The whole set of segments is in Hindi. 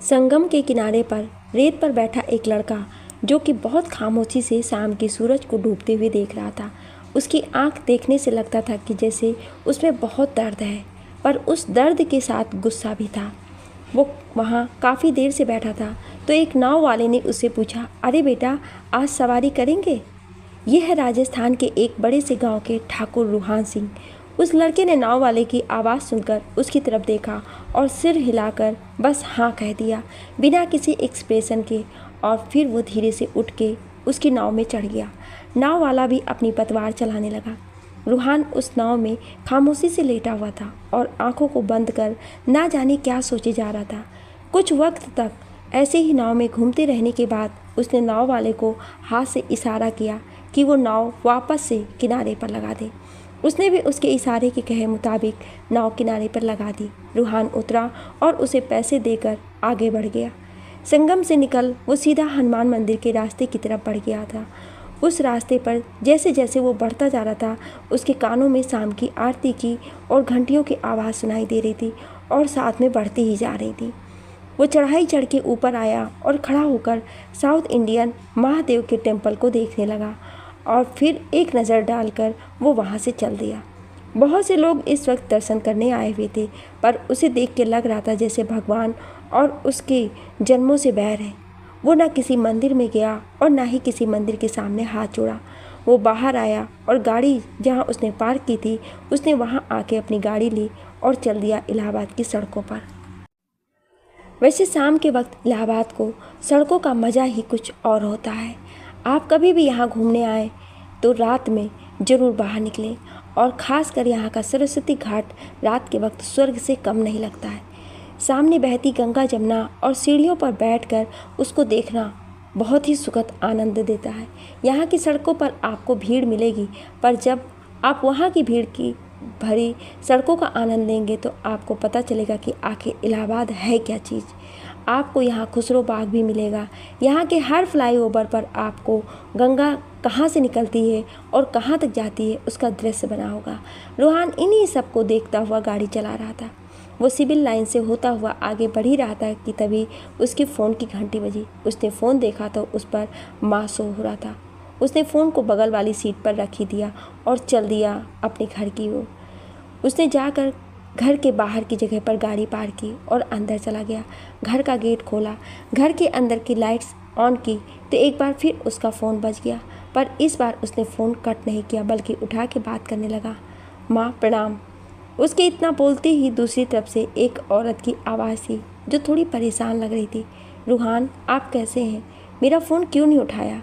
संगम के किनारे पर रेत पर बैठा एक लड़का जो कि बहुत खामोशी से शाम के सूरज को डूबते हुए देख रहा था। उसकी आंख देखने से लगता था कि जैसे उसमें बहुत दर्द है, पर उस दर्द के साथ गुस्सा भी था। वो वहाँ काफ़ी देर से बैठा था तो एक नाव वाले ने उससे पूछा, अरे बेटा, आज सवारी करेंगे? यह है राजस्थान के एक बड़े से गांव के ठाकुर रूहान सिंह। उस लड़के ने नाव वाले की आवाज़ सुनकर उसकी तरफ देखा और सिर हिलाकर बस हाँ कह दिया, बिना किसी एक्सप्रेशन के। और फिर वो धीरे से उठ के उसकी नाव में चढ़ गया। नाव वाला भी अपनी पतवार चलाने लगा। रूहान उस नाव में खामोशी से लेटा हुआ था और आंखों को बंद कर ना जाने क्या सोचे जा रहा था। कुछ वक्त तक ऐसे ही नाव में घूमते रहने के बाद उसने नाव वाले को हाथ से इशारा किया कि वो नाव वापस से किनारे पर लगा दे। उसने भी उसके इशारे के कहे मुताबिक नाव किनारे पर लगा दी। रूहान उतरा और उसे पैसे देकर आगे बढ़ गया। संगम से निकल वो सीधा हनुमान मंदिर के रास्ते की तरफ बढ़ गया था। उस रास्ते पर जैसे जैसे वो बढ़ता जा रहा था, उसके कानों में शाम की आरती की और घंटियों की आवाज़ सुनाई दे रही थी और साथ में बढ़ती ही जा रही थी। वो चढ़ाई चढ़ के ऊपर आया और खड़ा होकर साउथ इंडियन महादेव के टेम्पल को देखने लगा और फिर एक नज़र डालकर वो वहाँ से चल दिया। बहुत से लोग इस वक्त दर्शन करने आए हुए थे, पर उसे देख के लग रहा था जैसे भगवान और उसके जन्मों से बैर है। वो ना किसी मंदिर में गया और ना ही किसी मंदिर के सामने हाथ जोड़ा। वो बाहर आया और गाड़ी जहाँ उसने पार्क की थी उसने वहाँ आके अपनी गाड़ी ली और चल दिया इलाहाबाद की सड़कों पर। वैसे शाम के वक्त इलाहाबाद को सड़कों का मज़ा ही कुछ और होता है। आप कभी भी यहाँ घूमने आए तो रात में ज़रूर बाहर निकलें, और ख़ासकर यहाँ का सरस्वती घाट रात के वक्त स्वर्ग से कम नहीं लगता है। सामने बहती गंगा जमुना और सीढ़ियों पर बैठकर उसको देखना बहुत ही सुखद आनंद देता है। यहाँ की सड़कों पर आपको भीड़ मिलेगी, पर जब आप वहाँ की भीड़ की भरी सड़कों का आनंद लेंगे तो आपको पता चलेगा कि आखिर इलाहाबाद है क्या चीज़। आपको यहाँ खुसरो बाग भी मिलेगा। यहाँ के हर फ्लाईओवर पर आपको गंगा कहाँ से निकलती है और कहाँ तक जाती है उसका दृश्य बना होगा। रूहान इन्हीं सब को देखता हुआ गाड़ी चला रहा था। वो सिविल लाइन से होता हुआ आगे बढ़ ही रहा था कि तभी उसके फ़ोन की घंटी बजी। उसने फ़ोन देखा तो उस पर माँ सो हो रहा था। उसने फ़ोन को बगल वाली सीट पर रख ही दिया और चल दिया अपने घर की ओर। उसने जाकर घर के बाहर की जगह पर गाड़ी पार्क की और अंदर चला गया। घर का गेट खोला, घर के अंदर की लाइट्स ऑन की तो एक बार फिर उसका फ़ोन बज गया, पर इस बार उसने फ़ोन कट नहीं किया बल्कि उठा के बात करने लगा। माँ प्रणाम। उसके इतना बोलते ही दूसरी तरफ से एक औरत की आवाज़ थी जो थोड़ी परेशान लग रही थी। रूहान, आप कैसे हैं? मेरा फ़ोन क्यों नहीं उठाया?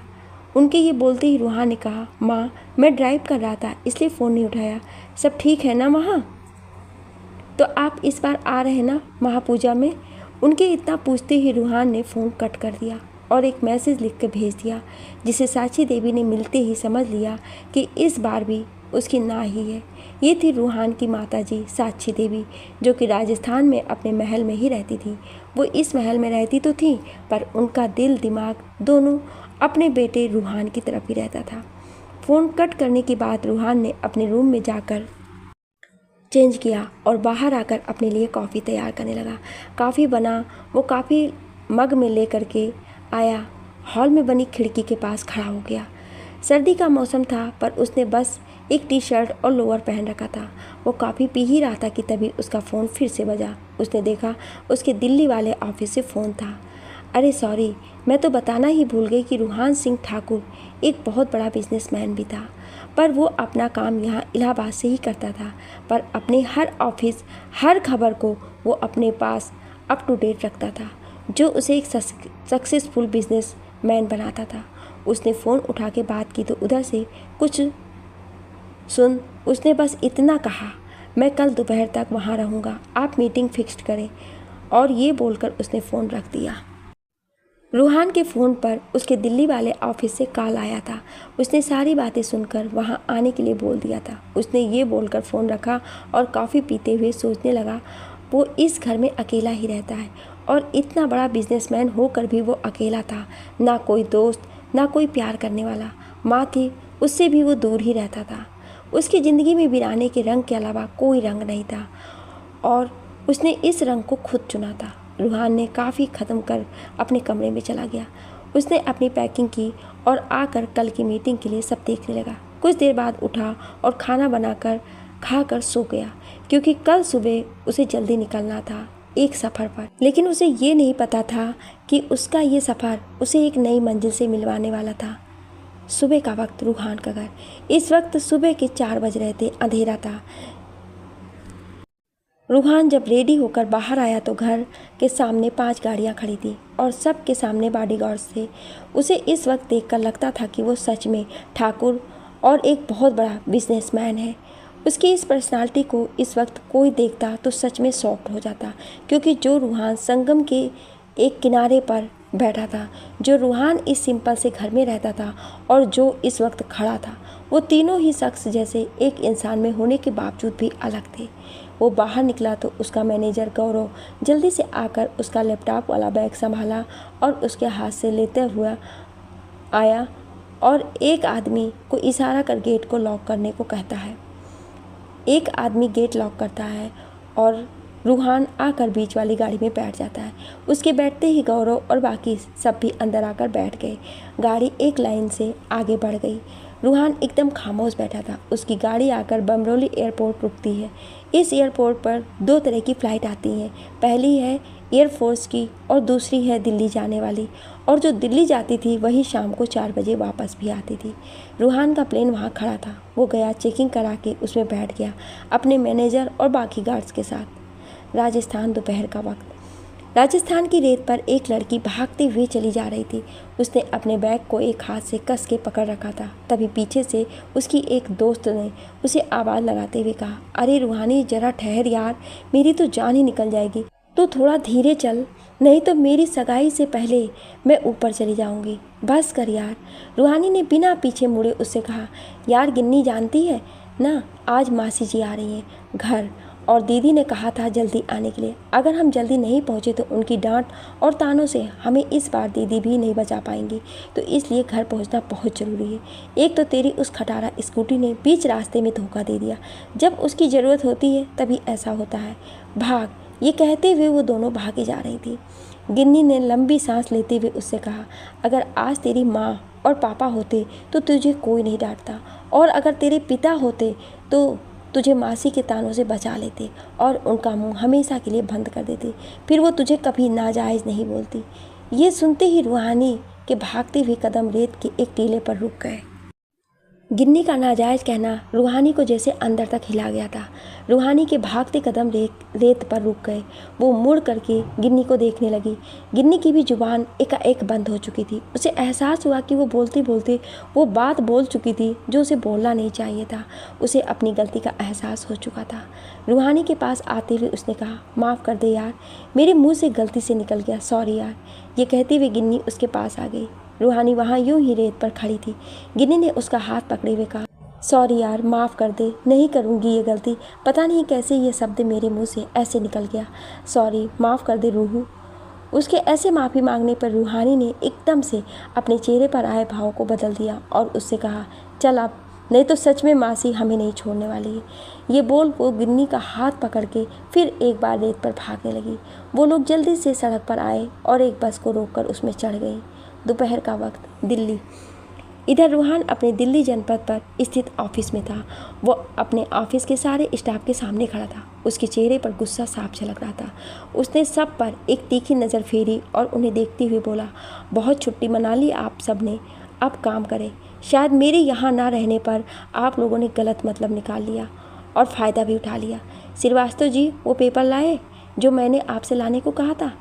उनके ये बोलते ही रूहान ने कहा, माँ मैं ड्राइव कर रहा था इसलिए फ़ोन नहीं उठाया। सब ठीक है ना वहाँ? तो आप इस बार आ रहे हैं ना महापूजा में? उनके इतना पूछते ही रूहान ने फ़ोन कट कर दिया और एक मैसेज लिख कर भेज दिया, जिसे साक्षी देवी ने मिलते ही समझ लिया कि इस बार भी उसकी ना ही है। ये थी रूहान की माताजी साक्षी देवी, जो कि राजस्थान में अपने महल में ही रहती थी। वो इस महल में रहती तो थी, पर उनका दिल दिमाग दोनों अपने बेटे रूहान की तरफ ही रहता था। फ़ोन कट करने के बाद रूहान ने अपने रूम में जाकर चेंज किया और बाहर आकर अपने लिए कॉफ़ी तैयार करने लगा। कॉफ़ी बना, वो कॉफ़ी मग में ले करके आया, हॉल में बनी खिड़की के पास खड़ा हो गया। सर्दी का मौसम था, पर उसने बस एक टी शर्ट और लोअर पहन रखा था। वो कॉफ़ी पी ही रहा था कि तभी उसका फ़ोन फिर से बजा। उसने देखा उसके दिल्ली वाले ऑफिस से फ़ोन था। अरे सॉरी, मैं तो बताना ही भूल गई कि रूहान सिंह ठाकुर एक बहुत बड़ा बिजनेसमैन भी था, पर वो अपना काम यहाँ इलाहाबाद से ही करता था। पर अपने हर ऑफिस, हर खबर को वो अपने पास अप टू डेट रखता था, जो उसे एक सक्सेसफुल बिजनेसमैन बनाता था। उसने फ़ोन उठा के बात की तो उधर से कुछ सुन उसने बस इतना कहा, मैं कल दोपहर तक वहाँ रहूँगा, आप मीटिंग फिक्स्ड करें। और ये बोलकर उसने फ़ोन रख दिया। रूहान के फ़ोन पर उसके दिल्ली वाले ऑफिस से कॉल आया था। उसने सारी बातें सुनकर वहाँ आने के लिए बोल दिया था। उसने ये बोलकर फ़ोन रखा और कॉफ़ी पीते हुए सोचने लगा, वो इस घर में अकेला ही रहता है और इतना बड़ा बिजनेसमैन होकर भी वो अकेला था। ना कोई दोस्त, ना कोई प्यार करने वाला। माँ थी, उससे भी वो दूर ही रहता था। उसकी ज़िंदगी में वीराने के रंग के अलावा कोई रंग नहीं था और उसने इस रंग को खुद चुना था। रूहान ने काफ़ी ख़त्म कर अपने कमरे में चला गया। उसने अपनी पैकिंग की और आकर कल की मीटिंग के लिए सब देखने लगा। कुछ देर बाद उठा और खाना बनाकर खाकर सो गया, क्योंकि कल सुबह उसे जल्दी निकलना था एक सफ़र पर। लेकिन उसे ये नहीं पता था कि उसका ये सफ़र उसे एक नई मंजिल से मिलवाने वाला था। सुबह का वक्त, रूहान का घर। इस वक्त सुबह के 4 बज रहे थे, अंधेरा था। रूहान जब रेडी होकर बाहर आया तो घर के सामने 5 गाड़ियां खड़ी थी और सब के सामने बॉडीगार्ड्स थे। उसे इस वक्त देखकर लगता था कि वो सच में ठाकुर और एक बहुत बड़ा बिजनेसमैन है। उसकी इस पर्सनालिटी को इस वक्त कोई देखता तो सच में शॉक्ड हो जाता, क्योंकि जो रूहान संगम के एक किनारे पर बैठा था, जो रूहान इस सिंपल से घर में रहता था और जो इस वक्त खड़ा था, वो तीनों ही शख्स जैसे एक इंसान में होने के बावजूद भी अलग थे। वो बाहर निकला तो उसका मैनेजर गौरव जल्दी से आकर उसका लैपटॉप वाला बैग संभाला और उसके हाथ से लेते हुआ आया और एक आदमी को इशारा कर गेट को लॉक करने को कहता है। एक आदमी गेट लॉक करता है और रूहान आकर बीच वाली गाड़ी में बैठ जाता है। उसके बैठते ही गौरव और बाकी सब भी अंदर आकर बैठ गए। गाड़ी एक लाइन से आगे बढ़ गई। रूहान एकदम खामोश बैठा था। उसकी गाड़ी आकर बमरोली एयरपोर्ट रुकती है। इस एयरपोर्ट पर 2 तरह की फ़्लाइट आती हैं। पहली है एयरफोर्स की और दूसरी है दिल्ली जाने वाली, और जो दिल्ली जाती थी वही शाम को 4 बजे वापस भी आती थी। रूहान का प्लेन वहाँ खड़ा था। वो गया, चेकिंग करा के उसमें बैठ गया अपने मैनेजर और बाकी गार्ड्स के साथ। राजस्थान, दोपहर का वक्त। राजस्थान की रेत पर एक लड़की भागती हुई चली जा रही थी। उसने अपने बैग को एक हाथ से कस के पकड़ रखा था। तभी पीछे से उसकी एक दोस्त ने उसे आवाज़ लगाते हुए कहा, अरे रूहानी, जरा ठहर यार, मेरी तो जान ही निकल जाएगी। तो थोड़ा धीरे चल, नहीं तो मेरी सगाई से पहले मैं ऊपर चली जाऊंगी। बस कर यार। रूहानी ने बिना पीछे मुड़े उससे कहा, यार गिन्नी जानती है ना, आज मासी जी आ रही हैं घर, और दीदी ने कहा था जल्दी आने के लिए। अगर हम जल्दी नहीं पहुँचे तो उनकी डांट और तानों से हमें इस बार दीदी भी नहीं बचा पाएंगी, तो इसलिए घर पहुँचना बहुत ज़रूरी है। एक तो तेरी उस खटारा स्कूटी ने बीच रास्ते में धोखा दे दिया। जब उसकी ज़रूरत होती है तभी ऐसा होता है। भाग। ये कहते हुए वो दोनों भागे जा रही थी। गिन्नी ने लंबी सांस लेते हुए उससे कहा, अगर आज तेरी माँ और पापा होते तो तुझे कोई नहीं डांटता, और अगर तेरे पिता होते तो तुझे मासी के तानों से बचा लेते और उनका मुंह हमेशा के लिए बंद कर देते। फिर वो तुझे कभी नाजायज़ नहीं बोलती। ये सुनते ही रूहानी के भागते हुए कदम रेत के एक टीले पर रुक गए। गिन्नी का नाजायज़ कहना रूहानी को जैसे अंदर तक हिला गया था। रूहानी के भागते कदम रेत पर रुक गए। वो मुड़ करके गिन्नी को देखने लगी। गिन्नी की भी जुबान एकाएक बंद हो चुकी थी। उसे एहसास हुआ कि वो बोलते बोलते वो बात बोल चुकी थी जो उसे बोलना नहीं चाहिए था। उसे अपनी गलती का एहसास हो चुका था। रूहानी के पास आते हुए उसने कहा, माफ़ कर दे यार, मेरे मुँह से गलती से निकल गया, सॉरी यार। ये कहते हुए गिन्नी उसके पास आ गई। रूहानी वहाँ यूं ही रेत पर खड़ी थी। गिन्नी ने उसका हाथ पकड़े हुए कहा, सॉरी यार, माफ़ कर दे, नहीं करूँगी ये गलती। पता नहीं कैसे ये शब्द मेरे मुंह से ऐसे निकल गया। सॉरी, माफ़ कर दे रूहू। उसके ऐसे माफ़ी मांगने पर रूहानी ने एकदम से अपने चेहरे पर आए भाव को बदल दिया और उससे कहा, चल अब, नहीं तो सच में मासी हमें नहीं छोड़ने वाली है। ये बोल वो गिन्नी का हाथ पकड़ के फिर एक बार रेत पर भागने लगी। वो लोग जल्दी से सड़क पर आए और एक बस को रोककर उसमें चढ़ गई। दोपहर का वक्त, दिल्ली। इधर रूहान अपने दिल्ली जनपद पर स्थित ऑफिस में था। वो अपने ऑफिस के सारे स्टाफ के सामने खड़ा था। उसके चेहरे पर गुस्सा साफ झलक रहा था। उसने सब पर एक तीखी नज़र फेरी और उन्हें देखते हुए बोला, बहुत छुट्टी मना ली आप सब ने, अब काम करें। शायद मेरे यहाँ ना रहने पर आप लोगों ने गलत मतलब निकाल लिया और फ़ायदा भी उठा लिया। श्रीवास्तव जी, वो पेपर लाए जो मैंने आपसे लाने को कहा था।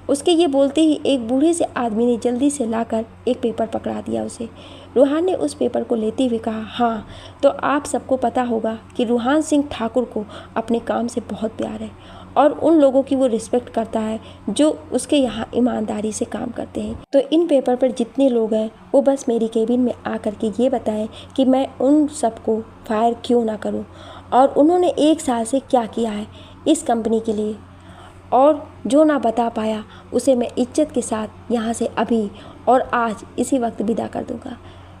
उसके ये बोलते ही एक बूढ़े से आदमी ने जल्दी से लाकर एक पेपर पकड़ा दिया उसे। रूहान ने उस पेपर को लेते हुए कहा, हाँ, तो आप सबको पता होगा कि रूहान सिंह ठाकुर को अपने काम से बहुत प्यार है और उन लोगों की वो रिस्पेक्ट करता है जो उसके यहाँ ईमानदारी से काम करते हैं। तो इन पेपर पर जितने लोग हैं वो बस मेरी केबिन में आकर के ये बताएं कि मैं उन सबको फायर क्यों ना करूँ और उन्होंने 1 साल से क्या किया है इस कंपनी के लिए, और जो ना बता पाया उसे मैं इज्जत के साथ यहाँ से अभी और आज इसी वक्त विदा कर दूँगा।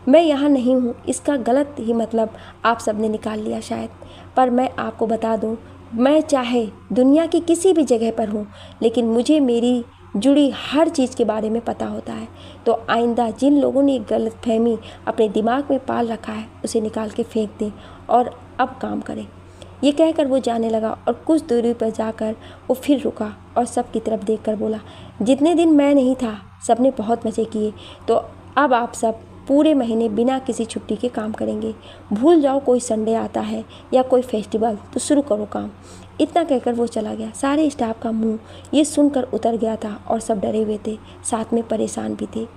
मैं यहाँ नहीं हूँ इसका गलत ही मतलब आप सब ने निकाल लिया शायद, पर मैं आपको बता दूँ मैं चाहे दुनिया की किसी भी जगह पर हूँ, लेकिन मुझे मेरी जुड़ी हर चीज़ के बारे में पता होता है। तो आइंदा जिन लोगों ने गलतफहमी अपने दिमाग में पाल रखा है उसे निकाल के फेंक दें और अब काम करें। ये कहकर वो जाने लगा और कुछ दूरी पर जाकर वो फिर रुका और सबकी तरफ देखकर बोला, जितने दिन मैं नहीं था सबने बहुत मज़े किए, तो अब आप सब पूरे महीने बिना किसी छुट्टी के काम करेंगे। भूल जाओ कोई संडे आता है या कोई फेस्टिवल, तो शुरू करो काम। इतना कहकर वो चला गया। सारे स्टाफ का मुंह ये सुनकर उतर गया था और सब डरे हुए थे, साथ में परेशान भी थे।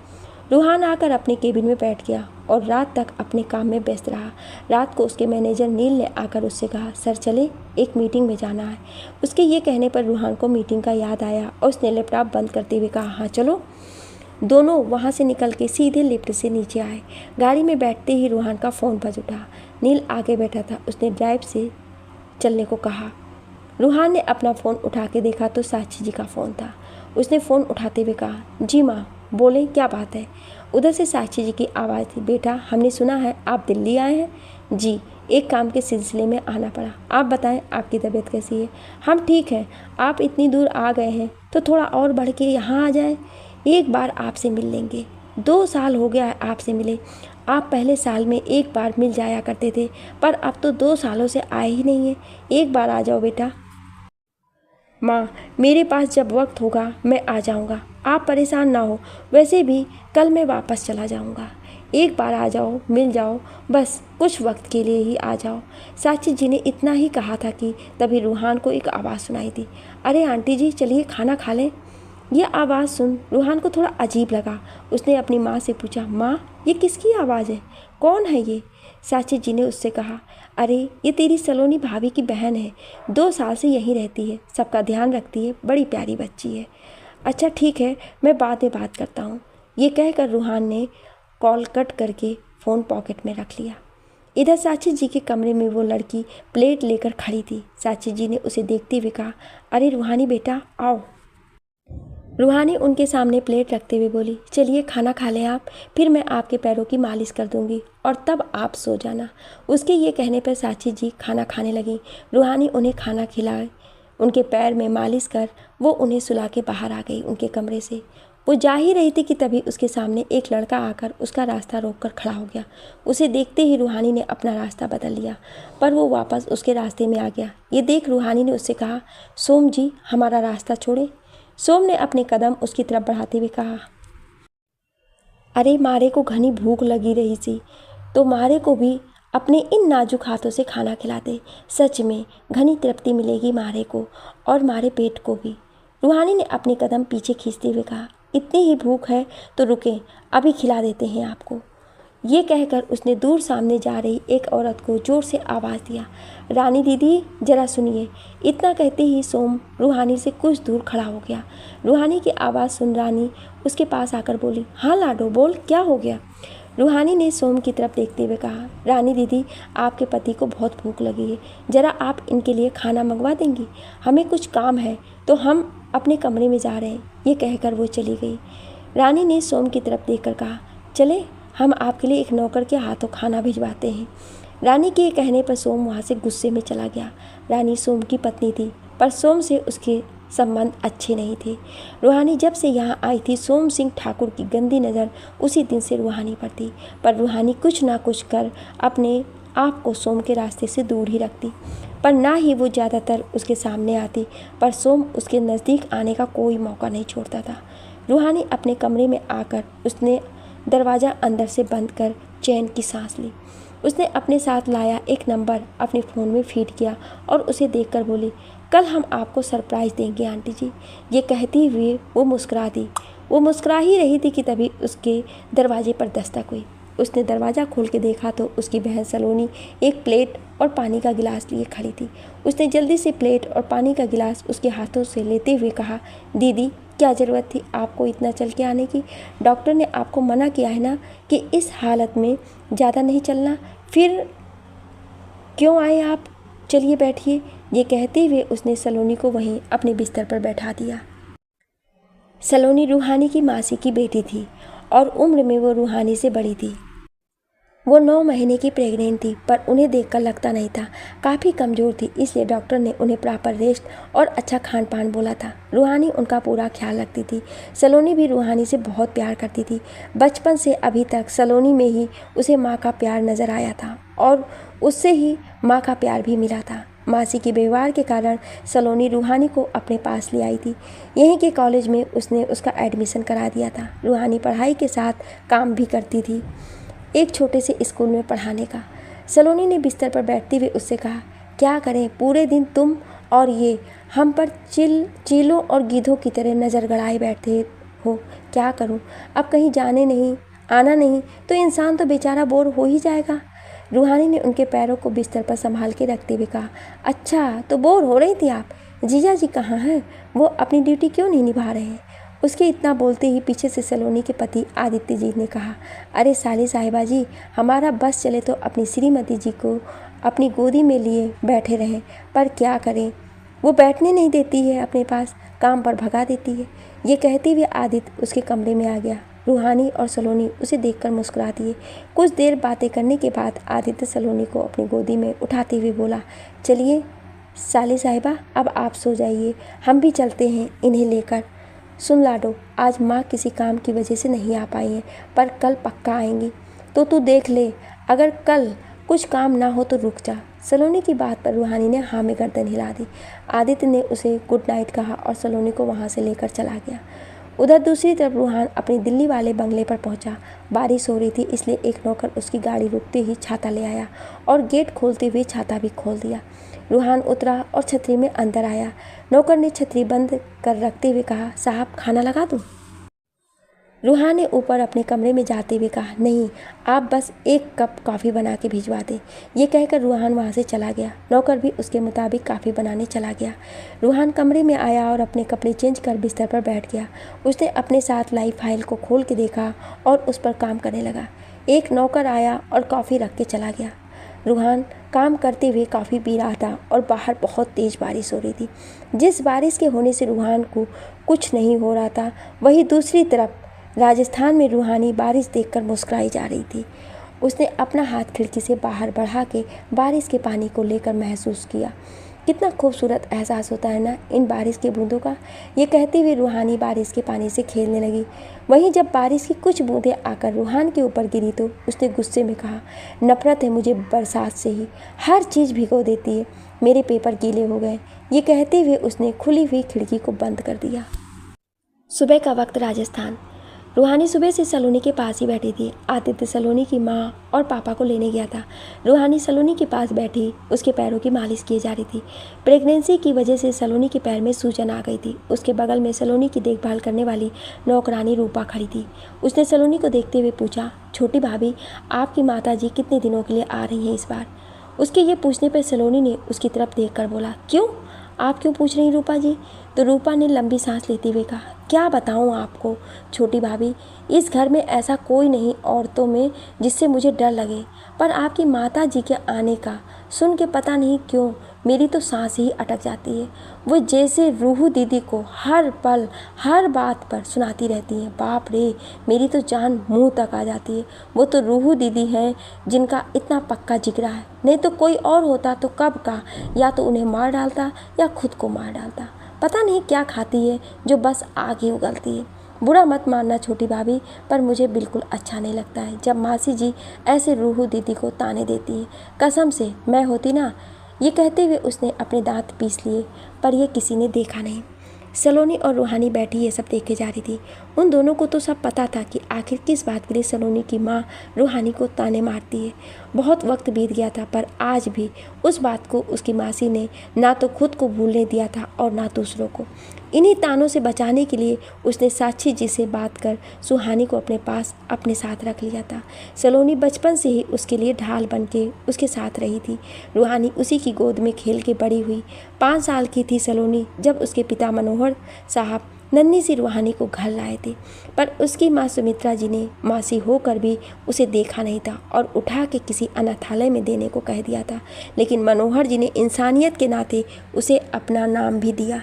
रूहान आकर अपने केबिन में बैठ गया और रात तक अपने काम में व्यस्त रहा। रात को उसके मैनेजर नील ने आकर उससे कहा, सर चले, एक मीटिंग में जाना है। उसके ये कहने पर रूहान को मीटिंग का याद आया और उसने लैपटॉप बंद करते हुए कहा, हाँ चलो। दोनों वहाँ से निकल के सीधे लिफ्ट से नीचे आए। गाड़ी में बैठते ही रूहान का फ़ोन बज उठा। नील आगे बैठा था। उसने ड्राइव से चलने को कहा। रूहान ने अपना फ़ोन उठा के देखा तो साक्षी जी का फ़ोन था। उसने फ़ोन उठाते हुए कहा, जी माँ बोलें, क्या बात है। उधर से साक्षी जी की आवाज़ थी, बेटा हमने सुना है आप दिल्ली आए हैं। जी, एक काम के सिलसिले में आना पड़ा। आप बताएं आपकी तबीयत कैसी है। हम ठीक हैं। आप इतनी दूर आ गए हैं तो थोड़ा और बढ़ के यहाँ आ जाएं, एक बार आपसे मिल लेंगे। 2 साल हो गया है आपसे मिले। आप पहले साल में एक बार मिल जाया करते थे, पर अब तो 2 सालों से आए ही नहीं है। एक बार आ जाओ बेटा। माँ, मेरे पास जब वक्त होगा मैं आ जाऊँगा, आप परेशान ना हो। वैसे भी कल मैं वापस चला जाऊँगा। एक बार आ जाओ, मिल जाओ, बस कुछ वक्त के लिए ही आ जाओ। साक्षी जी ने इतना ही कहा था कि तभी रूहान को एक आवाज़ सुनाई दी, अरे आंटी जी चलिए खाना खा लें। यह आवाज़ सुन रूहान को थोड़ा अजीब लगा। उसने अपनी माँ से पूछा, माँ ये किसकी आवाज़ है, कौन है ये। साक्षी जी ने उससे कहा, अरे ये तेरी सलोनी भाभी की बहन है, 2 साल से यहीं रहती है, सबका ध्यान रखती है, बड़ी प्यारी बच्ची है। अच्छा ठीक है, मैं बाद में बात करता हूँ। ये कहकर रूहान ने कॉल कट करके फ़ोन पॉकेट में रख लिया। इधर साक्षी जी के कमरे में वो लड़की प्लेट लेकर खड़ी थी। साक्षी जी ने उसे देखते हुए कहा, अरे रूहानी बेटा आओ। रूहानी उनके सामने प्लेट रखते हुए बोली, चलिए खाना खा लें आप, फिर मैं आपके पैरों की मालिश कर दूंगी और तब आप सो जाना। उसके ये कहने पर साक्षी जी खाना खाने लगी। रूहानी उन्हें खाना खिलाए, उनके पैर में मालिश कर वो उन्हें सुला के बाहर आ गई उनके कमरे से। वो जा ही रही थी कि तभी उसके सामने एक लड़का आकर उसका रास्ता रोककर खड़ा हो गया। उसे देखते ही रूहानी ने अपना रास्ता बदल लिया, पर वो वापस उसके रास्ते में आ गया। ये देख रूहानी ने उससे कहा, सोम जी हमारा रास्ता छोड़े। सोम ने अपने कदम उसकी तरफ बढ़ाते हुए कहा, अरे मारे को घनी भूख लगी रही थी तो मारे को भी अपने इन नाजुक हाथों से खाना खिलाते। सच में घनी तृप्ति मिलेगी मारे को और मारे पेट को भी। रूहानी ने अपने कदम पीछे खींचते हुए कहा, इतनी ही भूख है तो रुकें, अभी खिला देते हैं आपको। ये कहकर उसने दूर सामने जा रही एक औरत को जोर से आवाज़ दिया, रानी दीदी ज़रा सुनिए। इतना कहते ही सोम रूहानी से कुछ दूर खड़ा हो गया। रूहानी की आवाज़ सुन रानी उसके पास आकर बोली, हाँ लाडो बोल, क्या हो गया। रूहानी ने सोम की तरफ देखते हुए कहा, रानी दीदी आपके पति को बहुत भूख लगी है, ज़रा आप इनके लिए खाना मंगवा देंगी, हमें कुछ काम है तो हम अपने कमरे में जा रहे हैं। ये कहकर वो चली गई। रानी ने सोम की तरफ देखकर कहा, चले हम आपके लिए एक नौकर के हाथों खाना भिजवाते हैं। रानी के कहने पर सोम वहाँ से गुस्से में चला गया। रानी सोम की पत्नी थी, पर सोम से उसके संबंध अच्छे नहीं थे। रूहानी जब से यहाँ आई थी, सोम सिंह ठाकुर की गंदी नज़र उसी दिन से रूहानी पर थी, पर रूहानी कुछ ना कुछ कर अपने आप को सोम के रास्ते से दूर ही रखती, पर ना ही वो ज़्यादातर उसके सामने आती, पर सोम उसके नज़दीक आने का कोई मौका नहीं छोड़ता था। रूहानी अपने कमरे में आकर उसने दरवाज़ा अंदर से बंद कर चैन की सांस ली। उसने अपने साथ लाया एक नंबर अपने फ़ोन में फीड किया और उसे देखकर बोली, कल हम आपको सरप्राइज़ देंगे आंटी जी। ये कहती हुए वो मुस्कुरा दी। वो मुस्कुरा ही रही थी कि तभी उसके दरवाजे पर दस्तक हुई। उसने दरवाज़ा खोल के देखा तो उसकी बहन सलोनी एक प्लेट और पानी का गिलास लिए खड़ी थी। उसने जल्दी से प्लेट और पानी का गिलास उसके हाथों से लेते हुए कहा, दीदी क्या ज़रूरत थी आपको इतना चल के आने की। डॉक्टर ने आपको मना किया है ना कि इस हालत में ज़्यादा नहीं चलना, फिर क्यों आए आप, चलिए बैठिए। ये कहते हुए उसने सलोनी को वहीं अपने बिस्तर पर बैठा दिया। सलोनी रूहानी की मासी की बेटी थी और उम्र में वो रूहानी से बड़ी थी। वो 9 महीने की प्रेग्नेंट थी, पर उन्हें देखकर लगता नहीं था। काफ़ी कमज़ोर थी, इसलिए डॉक्टर ने उन्हें प्रॉपर रेस्ट और अच्छा खान पान बोला था। रूहानी उनका पूरा ख्याल रखती थी। सलोनी भी रूहानी से बहुत प्यार करती थी। बचपन से अभी तक सलोनी में ही उसे माँ का प्यार नज़र आया था और उससे ही माँ का प्यार भी मिला था। मासी के व्यवहार के कारण सलोनी रूहानी को अपने पास ले आई थी। यहीं के कॉलेज में उसने उसका एडमिशन करा दिया था। रूहानी पढ़ाई के साथ काम भी करती थी, एक छोटे से स्कूल में पढ़ाने का। सलोनी ने बिस्तर पर बैठते हुए उससे कहा, क्या करें, पूरे दिन तुम और ये हम पर चीलों और गीधों की तरह नज़र गड़ाए बैठते हो। क्या करूं, अब कहीं जाने नहीं आना नहीं तो इंसान तो बेचारा बोर हो ही जाएगा। रूहानी ने उनके पैरों को बिस्तर पर संभाल के रखते हुए कहा, अच्छा तो बोर हो रही थी आप? जीजा जी कहाँ हैं? वो अपनी ड्यूटी क्यों नहीं निभा रहे हैं? उसके इतना बोलते ही पीछे से सलोनी के पति आदित्य जी ने कहा, अरे साली साहिबा जी, हमारा बस चले तो अपनी श्रीमती जी को अपनी गोदी में लिए बैठे रहें, पर क्या करें, वो बैठने नहीं देती है, अपने पास काम पर भगा देती है। ये कहते हुए आदित्य उसके कमरे में आ गया। रूहानी और सलोनी उसे देखकर मुस्कुराती है। कुछ देर बातें करने के बाद आदित्य सलोनी को अपनी गोदी में उठाते हुए बोला, चलिए साली साहिबा, अब आप सो जाइए, हम भी चलते हैं इन्हें लेकर। सुन लाडो, आज माँ किसी काम की वजह से नहीं आ पाई हैं, पर कल पक्का आएंगी, तो तू देख ले, अगर कल कुछ काम ना हो तो रुक जा। सलोनी की बात पर रूहानी ने हाँ में गर्दन हिला दी। आदित्य ने उसे गुड नाइट कहा और सलोनी को वहाँ से लेकर चला गया। उधर दूसरी तरफ रूहान अपनी दिल्ली वाले बंगले पर पहुंचा। बारिश हो रही थी, इसलिए एक नौकर उसकी गाड़ी रुकते ही छाता ले आया और गेट खोलते हुए छाता भी खोल दिया। रूहान उतरा और छतरी में अंदर आया। नौकर ने छतरी बंद कर रखते हुए कहा, साहब खाना लगा दूं? रूहान ने ऊपर अपने कमरे में जाते हुए कहा, नहीं, आप बस एक कप कॉफ़ी बना के भिजवा दें। ये कहकर रूहान वहाँ से चला गया। नौकर भी उसके मुताबिक कॉफ़ी बनाने चला गया। रूहान कमरे में आया और अपने कपड़े चेंज कर बिस्तर पर बैठ गया। उसने अपने साथ लाई फाइल को खोल के देखा और उस पर काम करने लगा। एक नौकर आया और कॉफ़ी रख के चला गया। रूहान काम करते हुए कॉफ़ी पी रहा था और बाहर बहुत तेज़ बारिश हो रही थी। जिस बारिश के होने से रूहान को कुछ नहीं हो रहा था, वहीं दूसरी तरफ राजस्थान में रूहानी बारिश देखकर मुस्कुराई जा रही थी। उसने अपना हाथ खिड़की से बाहर बढ़ा के बारिश के पानी को लेकर महसूस किया। कितना खूबसूरत एहसास होता है ना इन बारिश के बूंदों का। ये कहते हुए रूहानी बारिश के पानी से खेलने लगी। वहीं जब बारिश की कुछ बूंदें आकर रूहान के ऊपर गिरी तो उसने गुस्से में कहा, नफरत है मुझे बरसात से ही, हर चीज़ भिगो देती है, मेरे पेपर गीले हो गए। ये कहते हुए उसने खुली हुई खिड़की को बंद कर दिया। सुबह का वक्त राजस्थान। रूहानी सुबह से सलोनी के पास ही बैठी थी। आदित्य सलोनी की माँ और पापा को लेने गया था। रूहानी सलोनी के पास बैठी उसके पैरों की मालिश की जा रही थी। प्रेगनेंसी की वजह से सलोनी के पैर में सूजन आ गई थी। उसके बगल में सलोनी की देखभाल करने वाली नौकरानी रूपा खड़ी थी। उसने सलोनी को देखते हुए पूछा, छोटी भाभी, आपकी माता जी कितने दिनों के लिए आ रही हैं इस बार? उसके ये पूछने पर सलोनी ने उसकी तरफ देख कर बोला, क्यों, आप क्यों पूछ रही रूपा जी? तो रूपा ने लंबी सांस लेते हुए कहा, क्या बताऊं आपको छोटी भाभी, इस घर में ऐसा कोई नहीं औरतों में जिससे मुझे डर लगे, पर आपकी माता जी के आने का सुन के पता नहीं क्यों मेरी तो सांस ही अटक जाती है। वो जैसे रूहू दीदी को हर पल हर बात पर सुनाती रहती हैं। बाप रे, मेरी तो जान मुंह तक आ जाती है। वो तो रूहू दीदी हैं जिनका इतना पक्का जिगरा है, नहीं तो कोई और होता तो कब का या तो उन्हें मार डालता या खुद को मार डालता। पता नहीं क्या खाती है जो बस आग ही उगलती है। बुरा मत मानना छोटी भाभी, पर मुझे बिल्कुल अच्छा नहीं लगता है जब मासी जी ऐसे रूहू दीदी को ताने देती है। कसम से मैं होती ना। ये कहते हुए उसने अपने दांत पीस लिए, पर यह किसी ने देखा नहीं। सलोनी और रूहानी बैठी ये सब देखे जा रही थी। उन दोनों को तो सब पता था कि आखिर किस बात के लिए सलोनी की माँ रूहानी को ताने मारती है। बहुत वक्त बीत गया था, पर आज भी उस बात को उसकी मासी ने ना तो खुद को भूलने दिया था और ना दूसरों को। इन्हीं तानों से बचाने के लिए उसने साक्षी जी से बात कर सुहानी को अपने पास अपने साथ रख लिया था। सलोनी बचपन से ही उसके लिए ढाल बन के उसके साथ रही थी। रूहानी उसी की गोद में खेल के बड़ी हुई। 5 साल की थी सलोनी जब उसके पिता मनोहर साहब नन्ही सी रूहानी को घर लाए थे, पर उसकी माँ सुमित्रा जी ने मासी होकर भी उसे देखा नहीं था और उठा के किसी अनाथालय में देने को कह दिया था। लेकिन मनोहर जी ने इंसानियत के नाते उसे अपना नाम भी दिया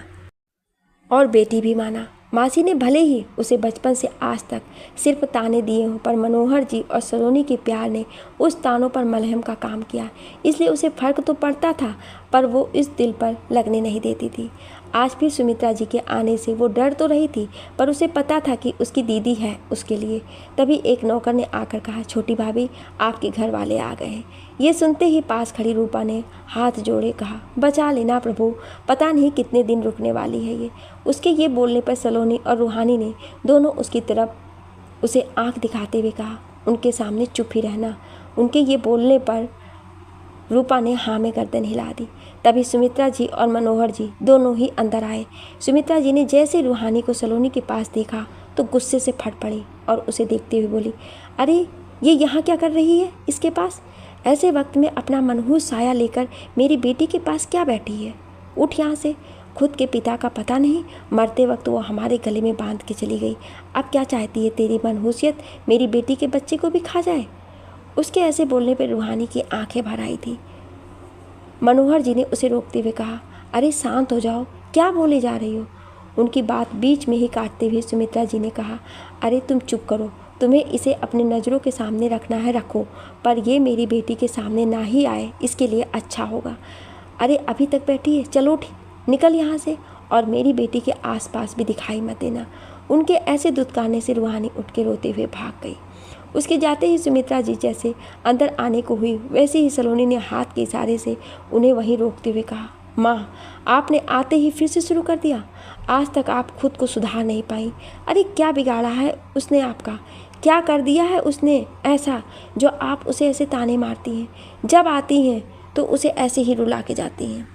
और बेटी भी माना। मासी ने भले ही उसे बचपन से आज तक सिर्फ ताने दिए हों, पर मनोहर जी और सलोनी के प्यार ने उस तानों पर मलहम का काम किया। इसलिए उसे फ़र्क तो पड़ता था, पर वो इस दिल पर लगने नहीं देती थी। आज भी सुमित्रा जी के आने से वो डर तो रही थी, पर उसे पता था कि उसकी दीदी है उसके लिए। तभी एक नौकर ने आकर कहा, छोटी भाभी, आपके घर वाले आ गए हैं। ये सुनते ही पास खड़ी रूपा ने हाथ जोड़े कहा, बचा लेना प्रभु, पता नहीं कितने दिन रुकने वाली है ये। उसके ये बोलने पर सलोनी और रूहानी ने दोनों उसकी तरफ उसे आंख दिखाते हुए कहा, उनके सामने चुप ही रहना। उनके ये बोलने पर रूपा ने हाँ में गर्दन हिला दी। तभी सुमित्रा जी और मनोहर जी दोनों ही अंदर आए। सुमित्रा जी ने जैसे रूहानी को सलोनी के पास देखा तो गुस्से से फट पड़ी और उसे देखते हुए बोली, अरे ये यहाँ क्या कर रही है इसके पास? ऐसे वक्त में अपना मनहूस साया लेकर मेरी बेटी के पास क्या बैठी है? उठ यहाँ से। खुद के पिता का पता नहीं, मरते वक्त वो हमारे गले में बांध के चली गई। अब क्या चाहती है तेरी मनहूसियत मेरी बेटी के बच्चे को भी खा जाए? उसके ऐसे बोलने पर रूहानी की आंखें भर आई थी। मनोहर जी ने उसे रोकते हुए कहा, अरे शांत हो जाओ, क्या बोले जा रही हो? उनकी बात बीच में ही काटते हुए सुमित्रा जी ने कहा, अरे तुम चुप करो, तुम्हें इसे अपनी नज़रों के सामने रखना है रखो, पर ये मेरी बेटी के सामने ना ही आए, इसके लिए अच्छा होगा। अरे अभी तक बैठी है, चलो उठ, निकल यहाँ से, और मेरी बेटी के आसपास भी दिखाई मत देना। उनके ऐसे दुत्कारने से रूहानी उठ के रोते हुए भाग गई। उसके जाते ही सुमित्रा जी जैसे अंदर आने को हुई, वैसे ही सलोनी ने हाथ के इशारे से उन्हें वहीं रोकते हुए कहा, माँ, आपने आते ही फिर से शुरू कर दिया। आज तक आप खुद को सुधार नहीं पाई। अरे क्या बिगाड़ा है उसने आपका? क्या कर दिया है उसने ऐसा जो आप उसे ऐसे ताने मारती हैं? जब आती हैं तो उसे ऐसे ही रुला के जाती हैं।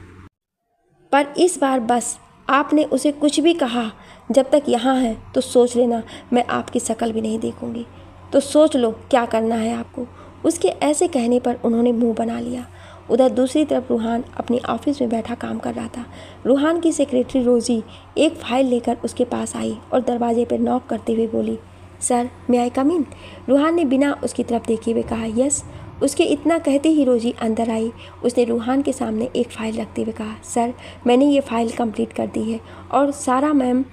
पर इस बार बस आपने उसे कुछ भी कहा, जब तक यहाँ है तो सोच लेना मैं आपकी शक्ल भी नहीं देखूंगी। तो सोच लो क्या करना है आपको। उसके ऐसे कहने पर उन्होंने मुंह बना लिया। उधर दूसरी तरफ रूहान अपनी ऑफिस में बैठा काम कर रहा था। रूहान की सेक्रेटरी रोज़ी एक फ़ाइल लेकर उसके पास आई और दरवाजे पर नॉक करते हुए बोली, सर मे आई कम इन? रूहान ने बिना उसकी तरफ देखे हुए कहा, यस। उसके इतना कहते ही रोज़ी अंदर आई। उसने रूहान के सामने एक फ़ाइल रखते हुए कहा, सर मैंने ये फ़ाइल कंप्लीट कर दी है और सारा मैम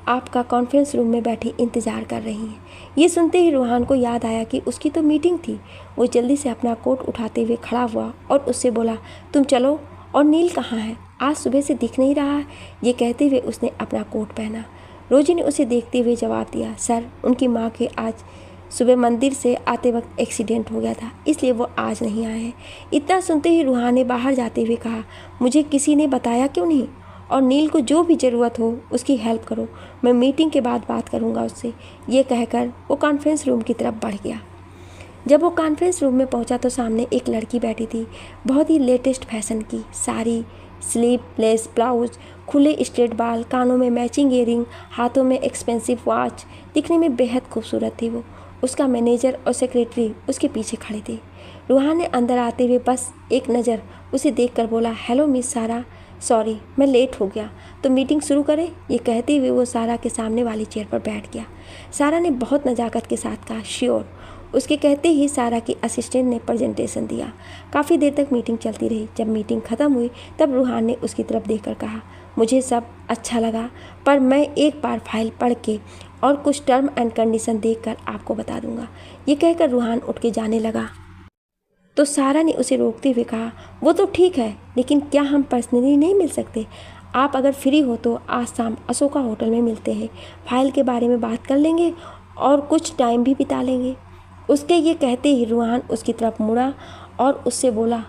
आपका कॉन्फ्रेंस रूम में बैठी इंतज़ार कर रही हैं। ये सुनते ही रूहान को याद आया कि उसकी तो मीटिंग थी। वो जल्दी से अपना कोट उठाते हुए खड़ा हुआ और उससे बोला, तुम चलो। और नील कहाँ है? आज सुबह से दिख नहीं रहा है। ये कहते हुए उसने अपना कोट पहना। रोजी ने उसे देखते हुए जवाब दिया, सर उनकी माँ के आज सुबह मंदिर से आते वक्त एक्सीडेंट हो गया था, इसलिए वो आज नहीं आए हैं। इतना सुनते ही रूहान ने बाहर जाते हुए कहा, मुझे किसी ने बताया क्यों नहीं? और नील को जो भी ज़रूरत हो उसकी हेल्प करो, मैं मीटिंग के बाद बात करूँगा उससे। ये कहकर वो कॉन्फ्रेंस रूम की तरफ बढ़ गया। जब वो कॉन्फ्रेंस रूम में पहुंचा तो सामने एक लड़की बैठी थी, बहुत ही लेटेस्ट फैशन की साड़ी, स्लीवलेस ब्लाउज, खुले स्ट्रेट बाल, कानों में मैचिंग ईयरिंग, हाथों में एक्सपेंसिव वॉच, दिखने में बेहद खूबसूरत थी वो। उसका मैनेजर और सेक्रेटरी उसके पीछे खड़े थे। रूहान ने अंदर आते हुए बस एक नज़र उसे देखकर बोला, हेलो मिस सारा, सॉरी मैं लेट हो गया, तो मीटिंग शुरू करें? ये कहते हुए वो सारा के सामने वाली चेयर पर बैठ गया। सारा ने बहुत नज़ाकत के साथ कहा, श्योर। उसके कहते ही सारा की असिस्टेंट ने प्रेजेंटेशन दिया। काफ़ी देर तक मीटिंग चलती रही। जब मीटिंग ख़त्म हुई तब रूहान ने उसकी तरफ देखकर कहा, मुझे सब अच्छा लगा, पर मैं एक बार फाइल पढ़ के और कुछ टर्म एंड कंडीशन देखकर आपको बता दूंगा। ये कहकर रूहान उठ के जाने लगा तो सारा ने उसे रोकते हुए कहा, वो तो ठीक है, लेकिन क्या हम पर्सनली नहीं मिल सकते? आप अगर फ्री हो तो आज शाम अशोका होटल में मिलते हैं, फाइल के बारे में बात कर लेंगे और कुछ टाइम भी बिता लेंगे। उसके ये कहते ही रूहान उसकी तरफ मुड़ा और उससे बोला,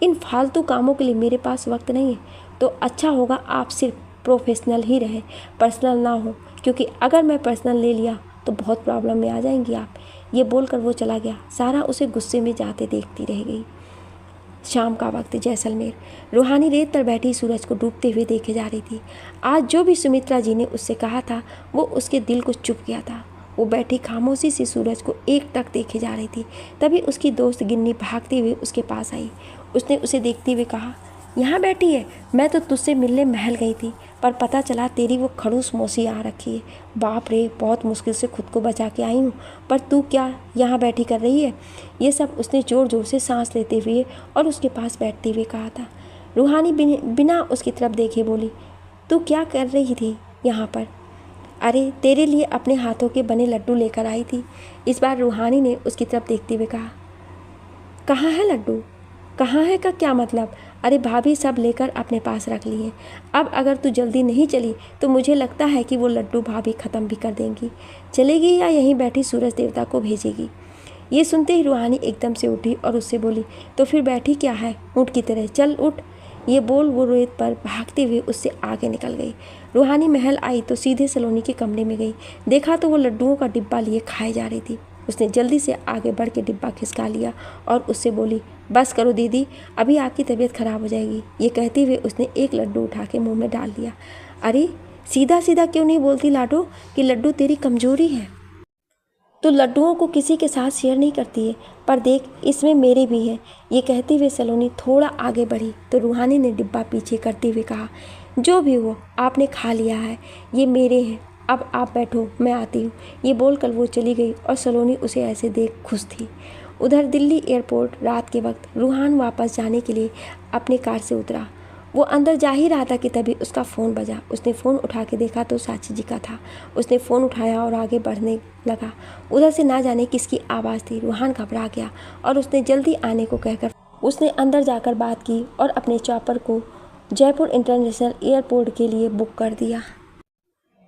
इन फालतू कामों के लिए मेरे पास वक्त नहीं है, तो अच्छा होगा आप सिर्फ प्रोफेशनल ही रहें, पर्सनल ना हो, क्योंकि अगर मैं पर्सनल ले लिया तो बहुत प्रॉब्लम में आ जाएंगी आप। ये बोलकर वो चला गया। सारा उसे गुस्से में जाते देखती रह गई। शाम का वक्त, जैसलमेर। रूहानी रेत पर बैठी सूरज को डूबते हुए देखे जा रही थी। आज जो भी सुमित्रा जी ने उससे कहा था वो उसके दिल को चुभ गया था। वो बैठी खामोशी से सूरज को एकटक देखे जा रही थी। तभी उसकी दोस्त गिन्नी भागते हुए उसके पास आई। उसने उसे देखते हुए कहा, यहाँ बैठी है? मैं तो तुझसे मिलने महल गई थी, पर पता चला तेरी वो खड़ूस मौसी आ रखी है। बाप रे, बहुत मुश्किल से खुद को बचा के आई हूँ, पर तू क्या यहाँ बैठी कर रही है? ये सब उसने ज़ोर ज़ोर से सांस लेते हुए और उसके पास बैठते हुए कहा था। रूहानी बिना उसकी तरफ देखे बोली, तू क्या कर रही थी यहाँ पर? अरे तेरे लिए अपने हाथों के बने लड्डू लेकर आई थी। इस बार रूहानी ने उसकी तरफ देखते हुए कहा। कहाँ है लड्डू? कहाँ है का क्या मतलब? अरे भाभी सब लेकर अपने पास रख लिए। अब अगर तू जल्दी नहीं चली तो मुझे लगता है कि वो लड्डू भाभी ख़त्म भी कर देंगी। चलेगी या यहीं बैठी सूरज देवता को भेजेगी? ये सुनते ही रूहानी एकदम से उठी और उससे बोली, तो फिर बैठी क्या है ऊँट की तरह, चल उठ। ये बोल वो रेत पर भागते हुए उससे आगे निकल गई। रूहानी महल आई तो सीधे सलोनी के कमरे में गई। देखा तो वो लड्डुओं का डिब्बा लिए खाए जा रही थी। उसने जल्दी से आगे बढ़ के डिब्बा खिसका लिया और उससे बोली, बस करो दीदी, अभी आपकी तबीयत खराब हो जाएगी। ये कहते हुए उसने एक लड्डू उठा के मुँह में डाल दिया। अरे सीधा सीधा क्यों नहीं बोलती लाडो कि लड्डू तेरी कमजोरी है? तो लड्डुओं को किसी के साथ शेयर नहीं करती है, पर देख इसमें मेरे भी हैं। ये कहते हुए सलोनी थोड़ा आगे बढ़ी तो रूहानी ने डिब्बा पीछे करते हुए कहा, जो भी हो आपने खा लिया है, ये मेरे हैं, अब आप बैठो, मैं आती हूँ। ये बोलकर वो चली गई और सलोनी उसे ऐसे देख खुश थी। उधर दिल्ली एयरपोर्ट रात के वक्त रूहान वापस जाने के लिए अपनी कार से उतरा। वो अंदर जा ही रहा था कि तभी उसका फ़ोन बजा। उसने फ़ोन उठा के देखा तो साची जी का था। उसने फ़ोन उठाया और आगे बढ़ने लगा। उधर से ना जाने किसकी आवाज़ थी। रूहान घबरा गया और उसने जल्दी आने को कहकर उसने अंदर जाकर बात की और अपने चॉपर को जयपुर इंटरनेशनल एयरपोर्ट के लिए बुक कर दिया।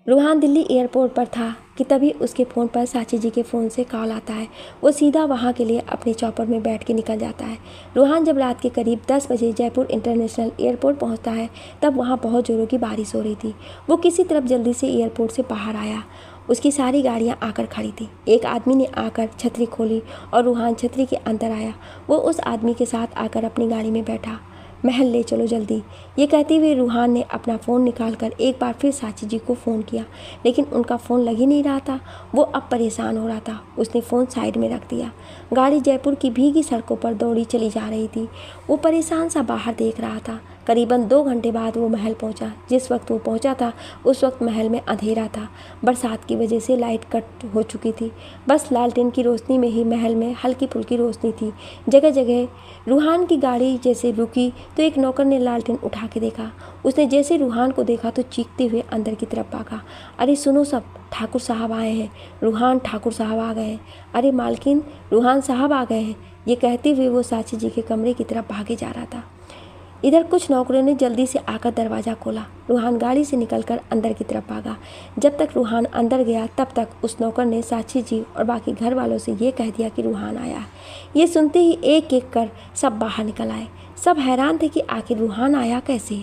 रूहान दिल्ली एयरपोर्ट पर था कि तभी उसके फ़ोन पर साची जी के फ़ोन से कॉल आता है। वो सीधा वहाँ के लिए अपने चॉपर में बैठ के निकल जाता है। रूहान जब रात के करीब 10 बजे जयपुर इंटरनेशनल एयरपोर्ट पहुँचता है तब वहाँ बहुत ज़ोरों की बारिश हो रही थी। वो किसी तरफ जल्दी से एयरपोर्ट से बाहर आया। उसकी सारी गाड़ियाँ आकर खड़ी थी। एक आदमी ने आकर छतरी खोली और रूहान छतरी के अंदर आया। वो उस आदमी के साथ आकर अपनी गाड़ी में बैठा। महल ले चलो जल्दी, ये कहते हुए रूहान ने अपना फ़ोन निकालकर एक बार फिर साची जी को फ़ोन किया, लेकिन उनका फ़ोन लग ही नहीं रहा था। वो अब परेशान हो रहा था। उसने फ़ोन साइड में रख दिया। गाड़ी जयपुर की भीगी सड़कों पर दौड़ी चली जा रही थी। वो परेशान सा बाहर देख रहा था। करीबन 2 घंटे बाद वो महल पहुंचा। जिस वक्त वो पहुंचा था उस वक्त महल में अंधेरा था। बरसात की वजह से लाइट कट हो चुकी थी। बस लालटेन की रोशनी में ही महल में हल्की फुल्की रोशनी थी। जगह जगह रूहान की गाड़ी जैसे रुकी तो एक नौकर ने लालटेन उठा के देखा। उसने जैसे रूहान को देखा तो चीखते हुए अंदर की तरफ भागा। अरे सुनो सब, ठाकुर साहब आए हैं। रूहान, ठाकुर साहब आ गए हैं। अरे मालकिन, रूहान साहब आ गए हैं। ये कहते हुए वो साची जी के कमरे की तरफ भागे जा रहा था। इधर कुछ नौकरों ने जल्दी से आकर दरवाज़ा खोला। रूहान गाड़ी से निकलकर अंदर की तरफ भागा। जब तक रूहान अंदर गया तब तक उस नौकर ने साची जी और बाकी घर वालों से ये कह दिया कि रूहान आया है। ये सुनते ही एक एक कर सब बाहर निकल आए। सब हैरान थे कि आखिर रूहान आया कैसे,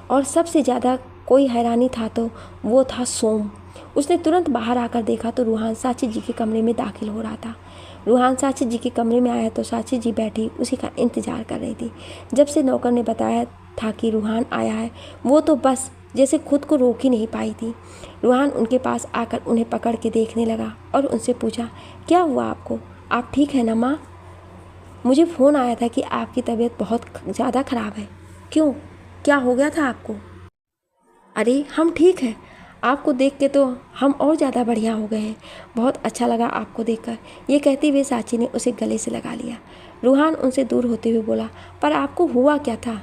और सबसे ज़्यादा कोई हैरानी था तो वो था सोम। उसने तुरंत बाहर आकर देखा तो रूहान साची जी के कमरे में दाखिल हो रहा था। रूहान साची जी के कमरे में आया तो साची जी बैठी उसी का इंतज़ार कर रही थी। जब से नौकर ने बताया था कि रूहान आया है वो तो बस जैसे खुद को रोक ही नहीं पाई थी। रूहान उनके पास आकर उन्हें पकड़ के देखने लगा और उनसे पूछा, क्या हुआ आपको? आप ठीक है ना माँ? मुझे फ़ोन आया था कि आपकी तबीयत बहुत ज़्यादा ख़राब है। क्यों, क्या हो गया था आपको? अरे हम ठीक हैं, आपको देख के तो हम और ज़्यादा बढ़िया हो गए हैं। बहुत अच्छा लगा आपको देखकर। ये कहते हुए साची ने उसे गले से लगा लिया। रूहान उनसे दूर होते हुए बोला, पर आपको हुआ क्या था?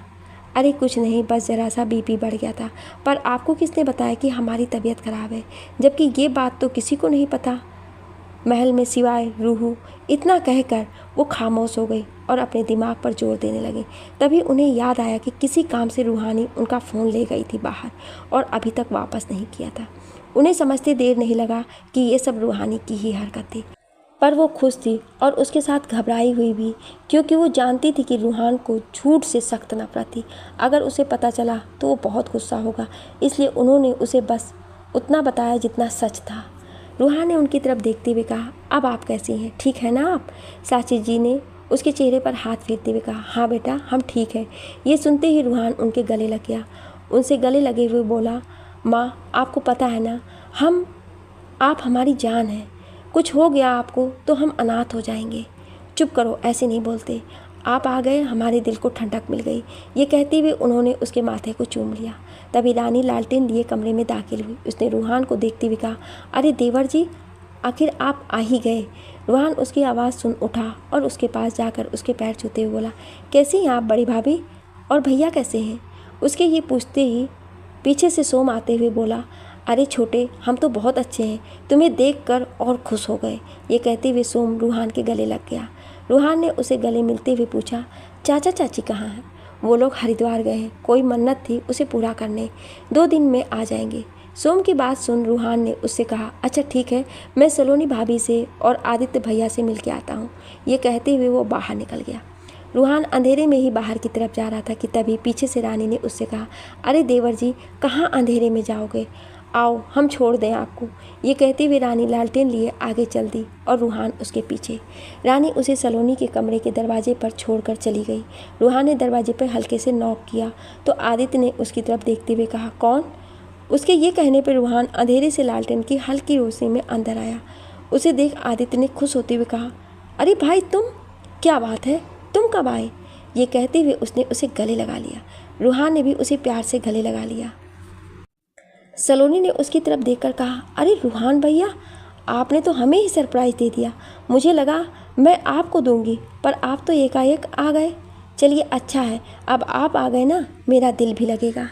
अरे कुछ नहीं, बस ज़रा सा बीपी बढ़ गया था। पर आपको किसने बताया कि हमारी तबीयत ख़राब है, जबकि ये बात तो किसी को नहीं पता महल में सिवाय रूहू। इतना कहकर वो खामोश हो गई और अपने दिमाग पर जोर देने लगी। तभी उन्हें याद आया कि किसी काम से रूहानी उनका फ़ोन ले गई थी बाहर और अभी तक वापस नहीं किया था। उन्हें समझते देर नहीं लगा कि ये सब रूहानी की ही हरकत थी। पर वो खुश थी और उसके साथ घबराई हुई भी, क्योंकि वो जानती थी कि रूहान को झूठ से सख्त नफरत थी। अगर उसे पता चला तो वो बहुत गुस्सा होगा, इसलिए उन्होंने उसे बस उतना बताया जितना सच था। रूहान ने उनकी तरफ देखते हुए कहा, अब आप कैसी हैं, ठीक है ना आप? साची जी ने उसके चेहरे पर हाथ फेरते हुए कहा, हाँ बेटा हम ठीक हैं। ये सुनते ही रूहान उनके गले लग गया। उनसे गले लगे हुए बोला, माँ आपको पता है ना, आप हमारी जान हैं। कुछ हो गया आपको तो हम अनाथ हो जाएंगे। चुप करो, ऐसे नहीं बोलते। आप आ गए, हमारे दिल को ठंडक मिल गई। ये कहते हुए उन्होंने उसके माथे को चूम लिया। तभी रानी लालटेन लिए कमरे में दाखिल हुई। उसने रूहान को देखते हुए कहा, अरे देवर जी, आखिर आप आ ही गए। रूहान उसकी आवाज़ सुन उठा और उसके पास जाकर उसके पैर छूते हुए बोला, कैसी हैं आप बड़ी भाभी, और भैया कैसे हैं? उसके ये पूछते ही पीछे से सोम आते हुए बोला, अरे छोटे, हम तो बहुत अच्छे हैं, तुम्हें देखकर और खुश हो गए। ये कहते हुए सोम रूहान के गले लग गया। रूहान ने उसे गले मिलते हुए पूछा, चाचा चाची कहाँ हैं? वो लोग हरिद्वार गए हैं, कोई मन्नत थी उसे पूरा करने, 2 दिन में आ जाएंगे। सोम की बात सुन रूहान ने उससे कहा, अच्छा ठीक है, मैं सलोनी भाभी से और आदित्य भैया से मिल के आता हूँ। ये कहते हुए वो बाहर निकल गया। रूहान अंधेरे में ही बाहर की तरफ जा रहा था कि तभी पीछे से रानी ने उससे कहा, अरे देवर जी, कहाँ अंधेरे में जाओगे, आओ हम छोड़ दें आपको। ये कहते हुए रानी लालटेन लिए आगे चल दी और रूहान उसके पीछे। रानी उसे सलोनी के कमरे के दरवाजे पर छोड़कर चली गई। रूहान ने दरवाजे पर हल्के से नॉक किया तो आदित्य ने उसकी तरफ देखते हुए कहा, कौन? उसके ये कहने पर रूहान अंधेरे से लालटेन की हल्की रोशनी में अंदर आया। उसे देख आदित्य ने खुश होते हुए कहा, अरे भाई तुम, क्या बात है, तुम कब आए? ये कहते हुए उसने उसे गले लगा लिया। रूहान ने भी उसे प्यार से गले लगा लिया। सलोनी ने उसकी तरफ देखकर कहा, अरे रूहान भैया, आपने तो हमें ही सरप्राइज़ दे दिया। मुझे लगा मैं आपको दूंगी, पर आप तो एकाएक आ गए। चलिए अच्छा है, अब आप आ गए ना, मेरा दिल भी लगेगा।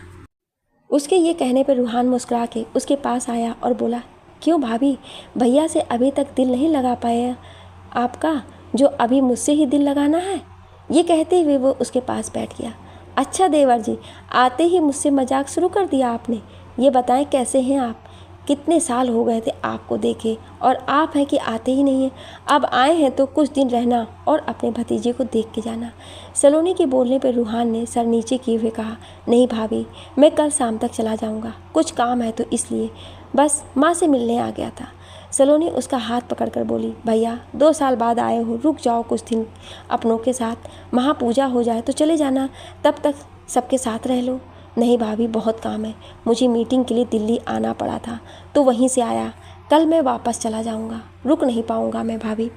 उसके ये कहने पर रूहान मुस्कुरा के उसके पास आया और बोला, क्यों भाभी, भैया से अभी तक दिल नहीं लगा पाया आपका, जो अभी मुझसे ही दिल लगाना है? ये कहते हुए वो उसके पास बैठ गया। अच्छा देवर जी, आते ही मुझसे मजाक शुरू कर दिया आपने। ये बताएं कैसे हैं आप? कितने साल हो गए थे आपको देखे, और आप हैं कि आते ही नहीं हैं। अब आए हैं तो कुछ दिन रहना और अपने भतीजे को देख के जाना। सलोनी के बोलने पर रूहान ने सर नीचे किए हुए कहा, नहीं भाभी, मैं कल शाम तक चला जाऊंगा, कुछ काम है तो इसलिए, बस माँ से मिलने आ गया था। सलोनी उसका हाथ पकड़कर बोली, भैया 2 साल बाद आए हो, रुक जाओ कुछ दिन अपनों के साथ, महापूजा हो जाए तो चले जाना, तब तक सबके साथ रह लो। नहीं भाभी, बहुत काम है, मुझे मीटिंग के लिए दिल्ली आना पड़ा था तो वहीं से आया, कल मैं वापस चला जाऊंगा, रुक नहीं पाऊंगा मैं भाभी।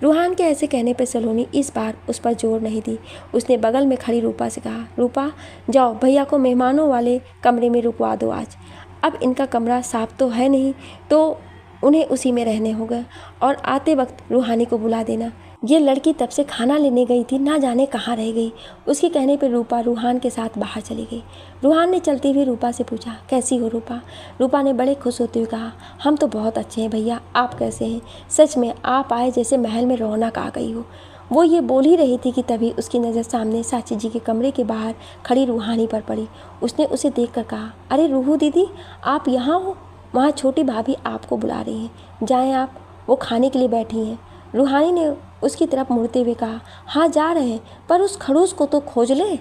रूहान के ऐसे कहने पर सलोनी इस बार उस पर जोर नहीं दी। उसने बगल में खड़ी रूपा से कहा, रूपा जाओ भैया को मेहमानों वाले कमरे में रुकवा दो आज। अब इनका कमरा साफ तो है नहीं, तो उन्हें उसी में रहने होगा, और आते वक्त रूहानी को बुला देना। ये लड़की तब से खाना लेने गई थी, ना जाने कहाँ रह गई। उसके कहने पर रूपा रूहान के साथ बाहर चली गई। रूहान ने चलती हुई रूपा से पूछा, कैसी हो रूपा? रूपा ने बड़े खुश होते हुए कहा, हम तो बहुत अच्छे हैं भैया, आप कैसे हैं? सच में आप आए जैसे महल में रौनक आ गई हो। वो ये बोल ही रही थी कि तभी उसकी नज़र सामने साची जी के कमरे के बाहर खड़ी रूहानी पर पड़ी। उसने उसे देख कर कहा, अरे रूहू दीदी, आप यहाँ हो? वहाँ छोटी भाभी आपको बुला रही हैं, जाएं आप, वो खाने के लिए बैठी हैं। रूहानी ने उसकी तरफ मुड़ते हुए कहा, हाँ जा रहे हैं, पर उस खड़ूस को तो खोज ले।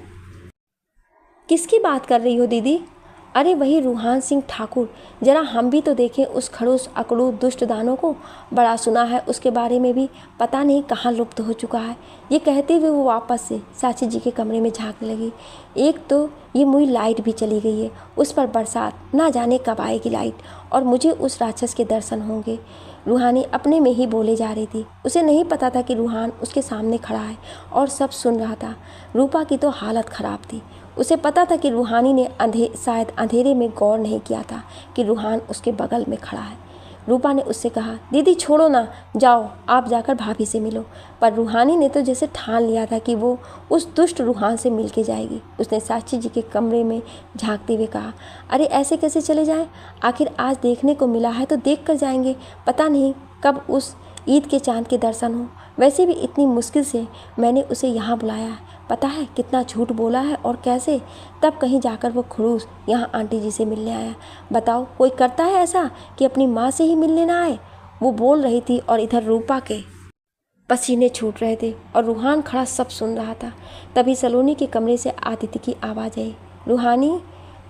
किसकी बात कर रही हो दीदी? अरे वही रूहान सिंह ठाकुर, जरा हम भी तो देखें उस खड़ूस अकड़ू दुष्ट दानों को, बड़ा सुना है उसके बारे में भी, पता नहीं कहाँ लुप्त हो चुका है। ये कहते हुए वो वापस से साची जी के कमरे में झांकने लगी। एक तो ये मुई लाइट भी चली गई है, उस पर बरसात, ना जाने कब आएगी लाइट, और मुझे उस राक्षस के दर्शन होंगे। रूहानी अपने में ही बोले जा रही थी। उसे नहीं पता था कि रूहान उसके सामने खड़ा है और सब सुन रहा था। रूपा की तो हालत ख़राब थी। उसे पता था कि रूहानी ने शायद अंधेरे में गौर नहीं किया था कि रूहान उसके बगल में खड़ा है। रूपा ने उससे कहा, दीदी छोड़ो ना, जाओ आप जाकर भाभी से मिलो। पर रूहानी ने तो जैसे ठान लिया था कि वो उस दुष्ट रूहान से मिल के जाएगी। उसने साची जी के कमरे में झांकते हुए कहा, अरे ऐसे कैसे चले जाएं? आखिर आज देखने को मिला है तो देख कर जाएंगे, पता नहीं कब उस ईद के चांद के दर्शन हो। वैसे भी इतनी मुश्किल से मैंने उसे यहाँ बुलाया है, पता है कितना झूठ बोला है और कैसे, तब कहीं जाकर वो खड़ूस यहाँ आंटी जी से मिलने आया। बताओ कोई करता है ऐसा कि अपनी माँ से ही मिलने ना आए? वो बोल रही थी और इधर रूपा के पसीने छूट रहे थे और रूहान खड़ा सब सुन रहा था। तभी सलोनी के कमरे से आदित्य की आवाज़ आई, रूहानी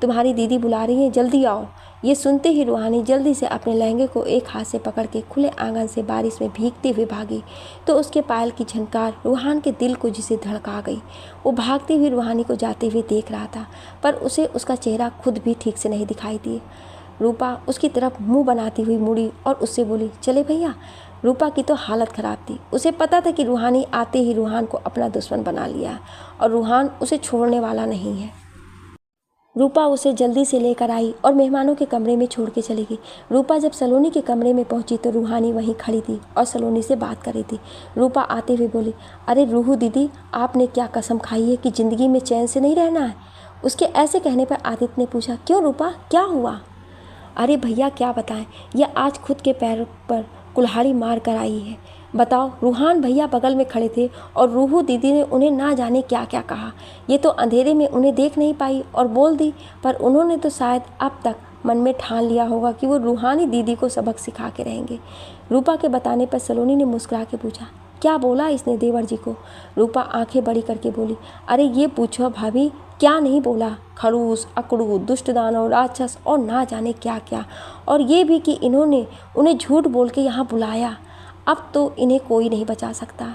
तुम्हारी दीदी बुला रही है, जल्दी आओ। ये सुनते ही रूहानी जल्दी से अपने लहंगे को एक हाथ से पकड़ के खुले आंगन से बारिश में भीगते हुए भागी तो उसके पायल की झनकार रूहान के दिल को जिसे धड़का गई। वो भागती हुई रूहानी को जाते हुए देख रहा था, पर उसे उसका चेहरा खुद भी ठीक से नहीं दिखाई दिए। रूपा उसकी तरफ मुंह बनाती हुई मुड़ी और उससे बोली, चले भैया। रूपा की तो हालत ख़राब थी। उसे पता था कि रूहानी आते ही रूहान को अपना दुश्मन बना लिया और रूहान उसे छोड़ने वाला नहीं है। रूपा उसे जल्दी से लेकर आई और मेहमानों के कमरे में छोड़ के चली गई। रूपा जब सलोनी के कमरे में पहुंची तो रूहानी वहीं खड़ी थी और सलोनी से बात कर रही थी। रूपा आते हुए बोली, अरे रूहू दीदी, आपने क्या कसम खाई है कि ज़िंदगी में चैन से नहीं रहना है? उसके ऐसे कहने पर आदित्य ने पूछा, क्यों रूपा, क्या हुआ? अरे भैया क्या बताएं, यह आज खुद के पैर पर कुल्हाड़ी मार कर आई है। बताओ। रूहान भैया बगल में खड़े थे और रूहू दीदी ने उन्हें ना जाने क्या क्या कहा। ये तो अंधेरे में उन्हें देख नहीं पाई और बोल दी, पर उन्होंने तो शायद अब तक मन में ठान लिया होगा कि वो रूहानी दीदी को सबक सिखा के रहेंगे। रूपा के बताने पर सलोनी ने मुस्कुरा के पूछा, क्या बोला इसने देवर जी को? रूपा आंखें बड़ी करके बोली, अरे ये पूछो भाभी, क्या नहीं बोला? खड़ूस, अकड़ू, दुष्ट दानव, राक्षस और ना जाने क्या क्या, और ये भी कि इन्होंने उन्हें झूठ बोल के यहाँ बुलाया। अब तो इन्हें कोई नहीं बचा सकता।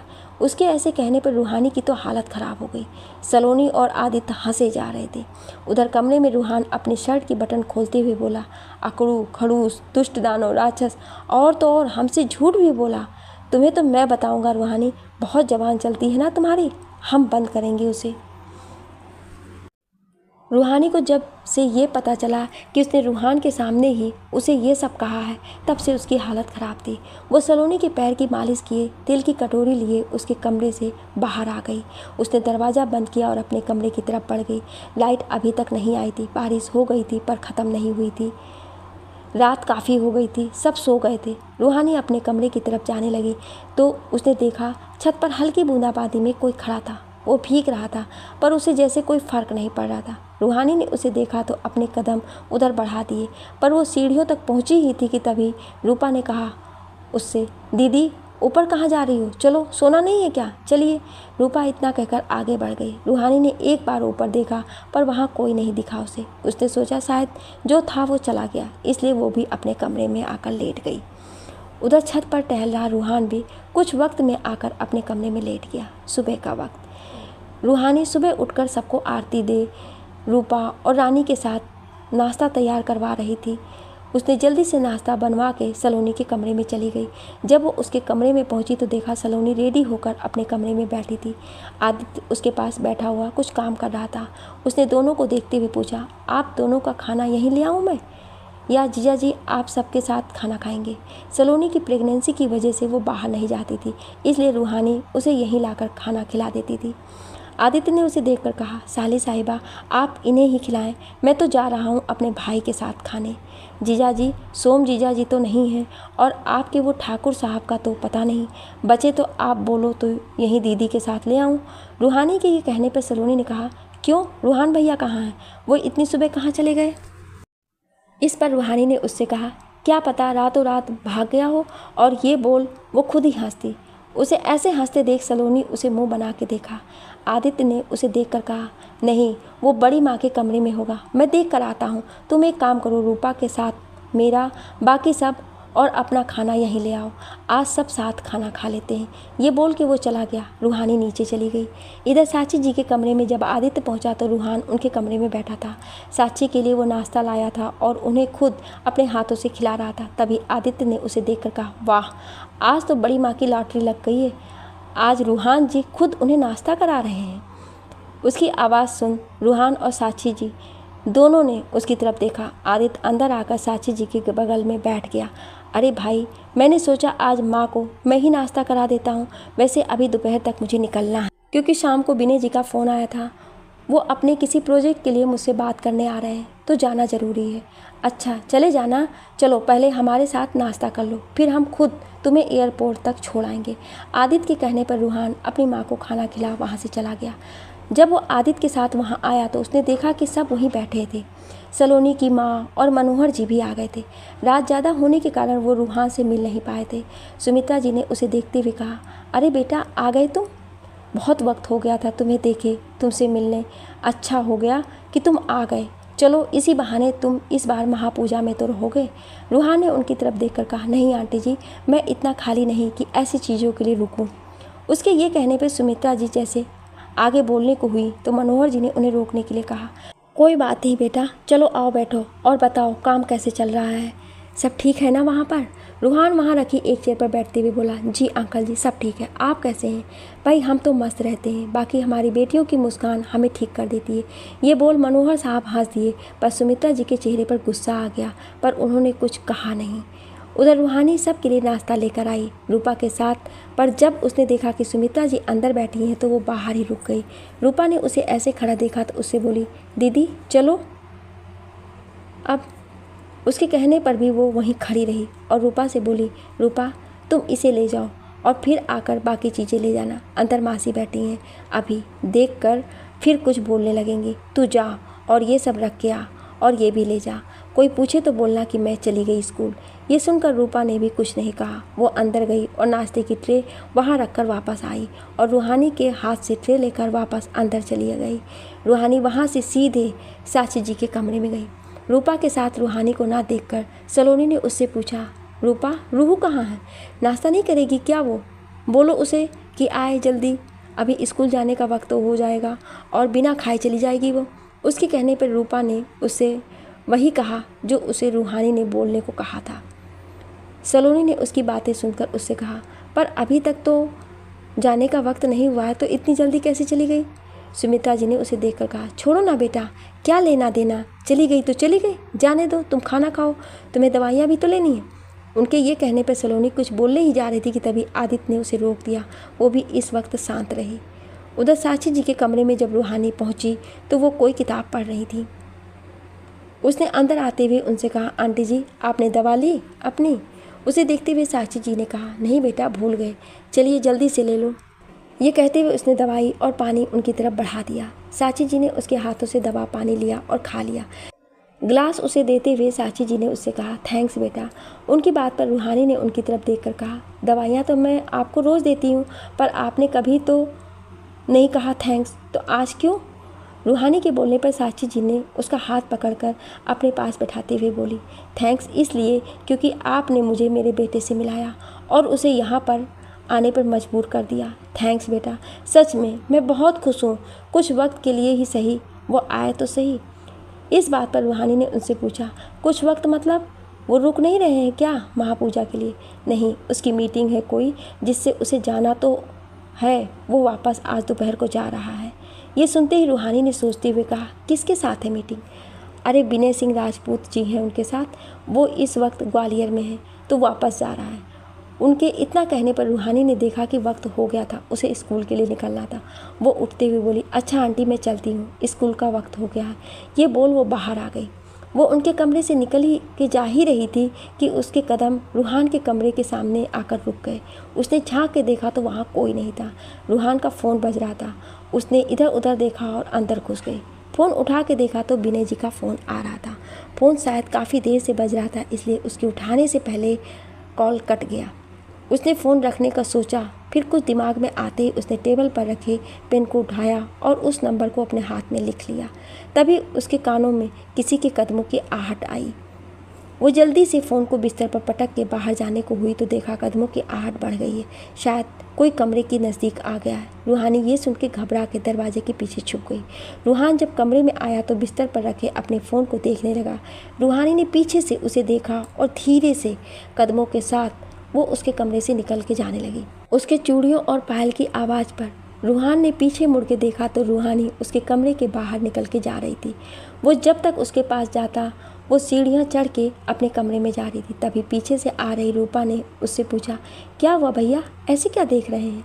उसके ऐसे कहने पर रूहानी की तो हालत ख़राब हो गई। सलोनी और आदित्य हंसे जा रहे थे। उधर कमरे में रूहान अपने शर्ट की बटन खोलते हुए बोला, अकड़ू, खड़ूस, दुष्ट दानव, राक्षस और तो और हमसे झूठ भी बोला। तुम्हें तो मैं बताऊंगा रूहानी, बहुत जबान चलती है ना तुम्हारी, हम बंद करेंगे उसे। रूहानी को जब से ये पता चला कि उसने रूहान के सामने ही उसे ये सब कहा है, तब से उसकी हालत ख़राब थी। वो सलोनी के पैर की मालिश किए, तेल की कटोरी लिए उसके कमरे से बाहर आ गई। उसने दरवाज़ा बंद किया और अपने कमरे की तरफ बढ़ गई। लाइट अभी तक नहीं आई थी, बारिश हो गई थी पर ख़त्म नहीं हुई थी। रात काफ़ी हो गई थी, सब सो गए थे। रूहानी अपने कमरे की तरफ जाने लगी तो उसने देखा छत पर हल्की बूंदाबांदी में कोई खड़ा था। वो भीग रहा था पर उसे जैसे कोई फ़र्क नहीं पड़ रहा था। रूहानी ने उसे देखा तो अपने कदम उधर बढ़ा दिए, पर वो सीढ़ियों तक पहुंची ही थी कि तभी रूपा ने कहा उससे, दीदी ऊपर कहाँ जा रही हो? चलो, सोना नहीं है क्या? चलिए। रूपा इतना कहकर आगे बढ़ गई। रूहानी ने एक बार ऊपर देखा पर वहाँ कोई नहीं दिखा उसे। उसने सोचा शायद जो था वो चला गया, इसलिए वो भी अपने कमरे में आकर लेट गई। उधर छत पर टहल रहा रूहान भी कुछ वक्त में आकर अपने कमरे में लेट गया। सुबह का वक्त। रूहानी सुबह उठकर सबको आरती दे रूपा और रानी के साथ नाश्ता तैयार करवा रही थी। उसने जल्दी से नाश्ता बनवा के सलोनी के कमरे में चली गई। जब वो उसके कमरे में पहुंची तो देखा सलोनी रेडी होकर अपने कमरे में बैठी थी। आदित्य उसके पास बैठा हुआ कुछ काम कर रहा था। उसने दोनों को देखते हुए पूछा, आप दोनों का खाना यहीं ले आऊँ मैं, या जीजा जी आप सबके साथ खाना खाएंगे? सलोनी की प्रेगनेंसी की वजह से वो बाहर नहीं जाती थी, इसलिए रूहानी उसे यहीं लाकर खाना खिला देती थी। आदित्य ने उसे देखकर कहा, साली साहिबा आप इन्हें ही खिलाएं, मैं तो जा रहा हूँ अपने भाई के साथ खाने। जीजा जी, सोम जीजा जी तो नहीं हैं और आपके वो ठाकुर साहब का तो पता नहीं। बचे तो आप बोलो तो यहीं दीदी के साथ ले आऊँ। रूहानी के ये कहने पर सलोनी ने कहा, क्यों, रूहान भैया कहाँ हैं? वो इतनी सुबह कहाँ चले गए? इस पर रूहानी ने उससे कहा, क्या पता रातों रात भाग गया हो। और ये बोल वो खुद ही हंसती। उसे ऐसे हंसते देख सलोनी उसे मुंह बना के देखा। आदित्य ने उसे देखकर कहा, नहीं, वो बड़ी माँ के कमरे में होगा, मैं देख कर आता हूँ। तुम एक काम करो, रूपा के साथ मेरा, बाकी सब और अपना खाना यहीं ले आओ, आज सब साथ खाना खा लेते हैं। ये बोल के वो चला गया। रूहानी नीचे चली गई। इधर साची जी के कमरे में जब आदित्य पहुंचा तो रूहान उनके कमरे में बैठा था। साची के लिए वो नाश्ता लाया था और उन्हें खुद अपने हाथों से खिला रहा था। तभी आदित्य ने उसे देखकर कहा, वाह, आज तो बड़ी माँ की लॉटरी लग गई है, आज रूहान जी खुद उन्हें नाश्ता करा रहे हैं। उसकी आवाज़ सुन रूहान और साची जी दोनों ने उसकी तरफ देखा। आदित्य अंदर आकर साची जी के बगल में बैठ गया। अरे भाई, मैंने सोचा आज माँ को मैं ही नाश्ता करा देता हूँ। वैसे अभी दोपहर तक मुझे निकलना है, क्योंकि शाम को विनय जी का फ़ोन आया था। वो अपने किसी प्रोजेक्ट के लिए मुझसे बात करने आ रहे हैं, तो जाना ज़रूरी है। अच्छा, चले जाना। चलो पहले हमारे साथ नाश्ता कर लो, फिर हम खुद तुम्हें एयरपोर्ट तक छोड़ाएंगे। आदित्य के कहने पर रूहान अपनी माँ को खाना खिला वहाँ से चला गया। जब वो आदित्य के साथ वहाँ आया तो उसने देखा कि सब वहीं बैठे थे। सलोनी की माँ और मनोहर जी भी आ गए थे। रात ज़्यादा होने के कारण वो रूहान से मिल नहीं पाए थे। सुमित्रा जी ने उसे देखते हुए कहा, अरे बेटा, आ गए तुम? बहुत वक्त हो गया था तुम्हें देखे, तुमसे मिलने। अच्छा हो गया कि तुम आ गए। चलो इसी बहाने तुम इस बार महापूजा में तो रहोगे। रूहान ने उनकी तरफ देखकर कहा, नहीं आंटी जी, मैं इतना खाली नहीं कि ऐसी चीज़ों के लिए रुकूं। उसके ये कहने पर सुमित्रा जी जैसे आगे बोलने को हुई तो मनोहर जी ने उन्हें रोकने के लिए कहा, कोई बात नहीं बेटा, चलो आओ बैठो और बताओ काम कैसे चल रहा है, सब ठीक है ना वहाँ पर? रूहान वहाँ रखी एक चेयर पर बैठते हुए बोला, जी अंकल जी, सब ठीक है, आप कैसे हैं? भाई हम तो मस्त रहते हैं, बाकी हमारी बेटियों की मुस्कान हमें ठीक कर देती है। ये बोल मनोहर साहब हंस दिए, पर सुमित्रा जी के चेहरे पर गुस्सा आ गया, पर उन्होंने कुछ कहा नहीं। उधर रूहानी सब के लिए नाश्ता लेकर आई रूपा के साथ, पर जब उसने देखा कि सुमित्रा जी अंदर बैठी हैं तो वो बाहर ही रुक गई। रूपा ने उसे ऐसे खड़ा देखा तो उससे बोली, दीदी चलो अब। उसके कहने पर भी वो वहीं खड़ी रही और रूपा से बोली, रूपा तुम इसे ले जाओ और फिर आकर बाकी चीज़ें ले जाना, अंदर मासी बैठी हैं, अभी देख कर फिर कुछ बोलने लगेंगी, तू जा और ये सब रख के आ और ये भी ले जा, कोई पूछे तो बोलना कि मैं चली गई स्कूल। ये सुनकर रूपा ने भी कुछ नहीं कहा। वो अंदर गई और नाश्ते की ट्रे वहाँ रखकर वापस आई और रूहानी के हाथ से ट्रे लेकर वापस अंदर चली गई। रूहानी वहाँ से सीधे साची जी के कमरे में गई। रूपा के साथ रूहानी को ना देखकर सलोनी ने उससे पूछा, रूपा रूहू कहाँ है? नाश्ता नहीं करेगी क्या वो? बोलो उसे कि आए जल्दी, अभी स्कूल जाने का वक्त तो हो जाएगा और बिना खाए चली जाएगी वो। उसके कहने पर रूपा ने उससे वही कहा जो उसे रूहानी ने बोलने को कहा था। सलोनी ने उसकी बातें सुनकर उससे कहा, पर अभी तक तो जाने का वक्त नहीं हुआ है, तो इतनी जल्दी कैसे चली गई? सुमित्रा जी ने उसे देखकर कहा, छोड़ो ना बेटा, क्या लेना देना, चली गई तो चली गई, जाने दो, तुम खाना खाओ, तुम्हें दवाइयाँ भी तो लेनी है। उनके ये कहने पर सलोनी कुछ बोलने ही जा रही थी कि तभी आदित्य ने उसे रोक दिया। वो भी इस वक्त शांत रही। उधर साची जी के कमरे में जब रूहानी पहुंची तो वो कोई किताब पढ़ रही थी। उसने अंदर आते हुए उनसे कहा, आंटी जी आपने दवा ली अपनी? उसे देखते हुए साची जी ने कहा, नहीं बेटा भूल गए, चलिए जल्दी से ले लो। ये कहते हुए उसने दवाई और पानी उनकी तरफ बढ़ा दिया। साची जी ने उसके हाथों से दवा पानी लिया और खा लिया। ग्लास उसे देते हुए साची जी ने उससे कहा, थैंक्स बेटा। उनकी बात पर रूहानी ने उनकी तरफ देखकर कहा, दवाइयाँ तो मैं आपको रोज़ देती हूँ, पर आपने कभी तो नहीं कहा थैंक्स, तो आज क्यों? रूहानी के बोलने पर साची जी ने उसका हाथ पकड़कर अपने पास बैठाते हुए बोली, थैंक्स इसलिए क्योंकि आपने मुझे मेरे बेटे से मिलाया और उसे यहाँ पर आने पर मजबूर कर दिया। थैंक्स बेटा, सच में मैं बहुत खुश हूँ, कुछ वक्त के लिए ही सही वो आए तो सही। इस बात पर रूहानी ने उनसे पूछा, कुछ वक्त मतलब वो रुक नहीं रहे हैं क्या महापूजा के लिए? नहीं, उसकी मीटिंग है कोई जिससे उसे जाना तो है, वो वापस आज दोपहर को जा रहा है। ये सुनते ही रूहानी ने सोचते हुए कहा, किसके साथ है मीटिंग? अरे विनय सिंह राजपूत जी हैं उनके साथ, वो इस वक्त ग्वालियर में है तो वापस जा रहा है। उनके इतना कहने पर रूहानी ने देखा कि वक्त हो गया था, उसे स्कूल के लिए निकलना था। वो उठते हुए बोली, अच्छा आंटी मैं चलती हूँ, स्कूल का वक्त हो गया है। ये बोल वो बाहर आ गई। वो उनके कमरे से निकल ही के जा ही रही थी कि उसके कदम रूहान के कमरे के सामने आकर रुक गए। उसने झांक के देखा तो वहाँ कोई नहीं था। रूहान का फ़ोन बज रहा था। उसने इधर उधर देखा और अंदर घुस गई। फ़ोन उठा के देखा तो विनय जी का फ़ोन आ रहा था। फ़ोन शायद काफ़ी देर से बज रहा था, इसलिए उसके उठाने से पहले कॉल कट गया। उसने फ़ोन रखने का सोचा, फिर कुछ दिमाग में आते ही उसने टेबल पर रखे पेन को उठाया और उस नंबर को अपने हाथ में लिख लिया। तभी उसके कानों में किसी के कदमों की आहट आई। वो जल्दी से फ़ोन को बिस्तर पर पटक के बाहर जाने को हुई तो देखा कदमों की आहट बढ़ गई है, शायद कोई कमरे के नज़दीक आ गया है। रूहानी ये सुन के घबरा के दरवाजे के पीछे छुप गई। रूहान जब कमरे में आया तो बिस्तर पर रखे अपने फ़ोन को देखने लगा। रूहानी ने पीछे से उसे देखा और धीरे से कदमों के साथ वो उसके कमरे से निकल के जाने लगी। उसके चूड़ियों और पायल की आवाज़ पर रूहान ने पीछे मुड़ के देखा तो रूहानी उसके कमरे के बाहर निकल के जा रही थी। वो जब तक उसके पास जाता वो सीढ़ियाँ चढ़ के अपने कमरे में जा रही थी। तभी पीछे से आ रही रूपा ने उससे पूछा, क्या हुआ भैया, ऐसे क्या देख रहे हैं?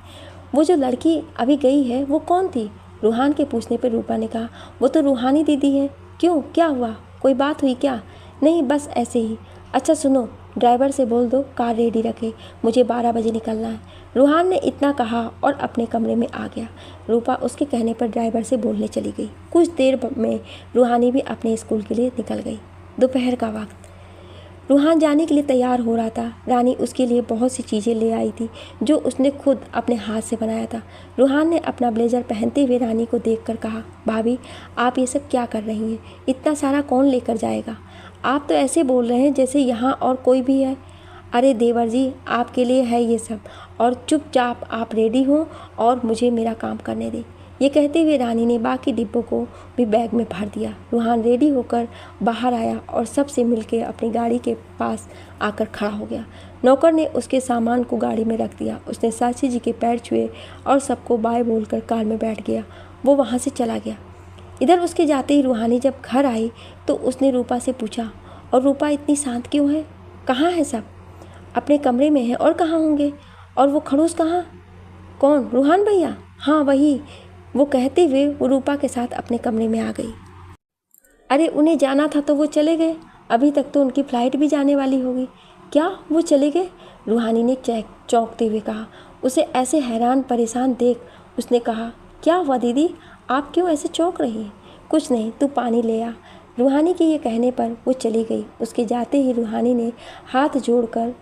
वो जो लड़की अभी गई है वो कौन थी? रूहान के पूछने पर रूपा ने कहा, वो तो रूहानी दीदी है। क्यों, क्या हुआ, कोई बात हुई क्या? नहीं बस ऐसे ही। अच्छा सुनो, ड्राइवर से बोल दो कार रेडी रखे, मुझे 12 बजे निकलना है। रूहान ने इतना कहा और अपने कमरे में आ गया। रूपा उसके कहने पर ड्राइवर से बोलने चली गई। कुछ देर में रूहानी भी अपने स्कूल के लिए निकल गई। दोपहर का वक्त। रूहान जाने के लिए तैयार हो रहा था। रानी उसके लिए बहुत सी चीज़ें ले आई थी जो उसने खुद अपने हाथ से बनाया था। रूहान ने अपना ब्लेजर पहनते हुए रानी को देखकर कहा, भाभी आप ये सब क्या कर रही हैं? इतना सारा कौन लेकर जाएगा? आप तो ऐसे बोल रहे हैं जैसे यहाँ और कोई भी है। अरे देवर जी, आपके लिए है ये सब, और चुपचाप आप रेडी हो और मुझे मेरा काम करने दें। ये कहते हुए रानी ने बाकी डिब्बों को भी बैग में भर दिया। रूहान रेडी होकर बाहर आया और सबसे मिलकर अपनी गाड़ी के पास आकर खड़ा हो गया। नौकर ने उसके सामान को गाड़ी में रख दिया। उसने साची जी के पैर छुए और सबको बाय बोलकर कार में बैठ गया। वो वहाँ से चला गया। इधर उसके जाते ही रूहानी जब घर आई तो उसने रूपा से पूछा, और रूपा इतनी शांत क्यों है? कहाँ है सब? अपने कमरे में है, और कहाँ होंगे? और वो खड़ूस कहाँ? कौन, रूहान भैया? हाँ वही। वो कहते हुए वो रूपा के साथ अपने कमरे में आ गई। अरे उन्हें जाना था तो वो चले गए, अभी तक तो उनकी फ़्लाइट भी जाने वाली होगी। क्या वो चले गए? रूहानी ने चौंकते हुए कहा। उसे ऐसे हैरान परेशान देख उसने कहा, क्या हुआ दीदी, आप क्यों ऐसे चौंक रही हैं? कुछ नहीं, तू पानी ले आ। रूहानी के ये कहने पर वो चली गई। उसके जाते ही रूहानी ने हाथ जोड़कर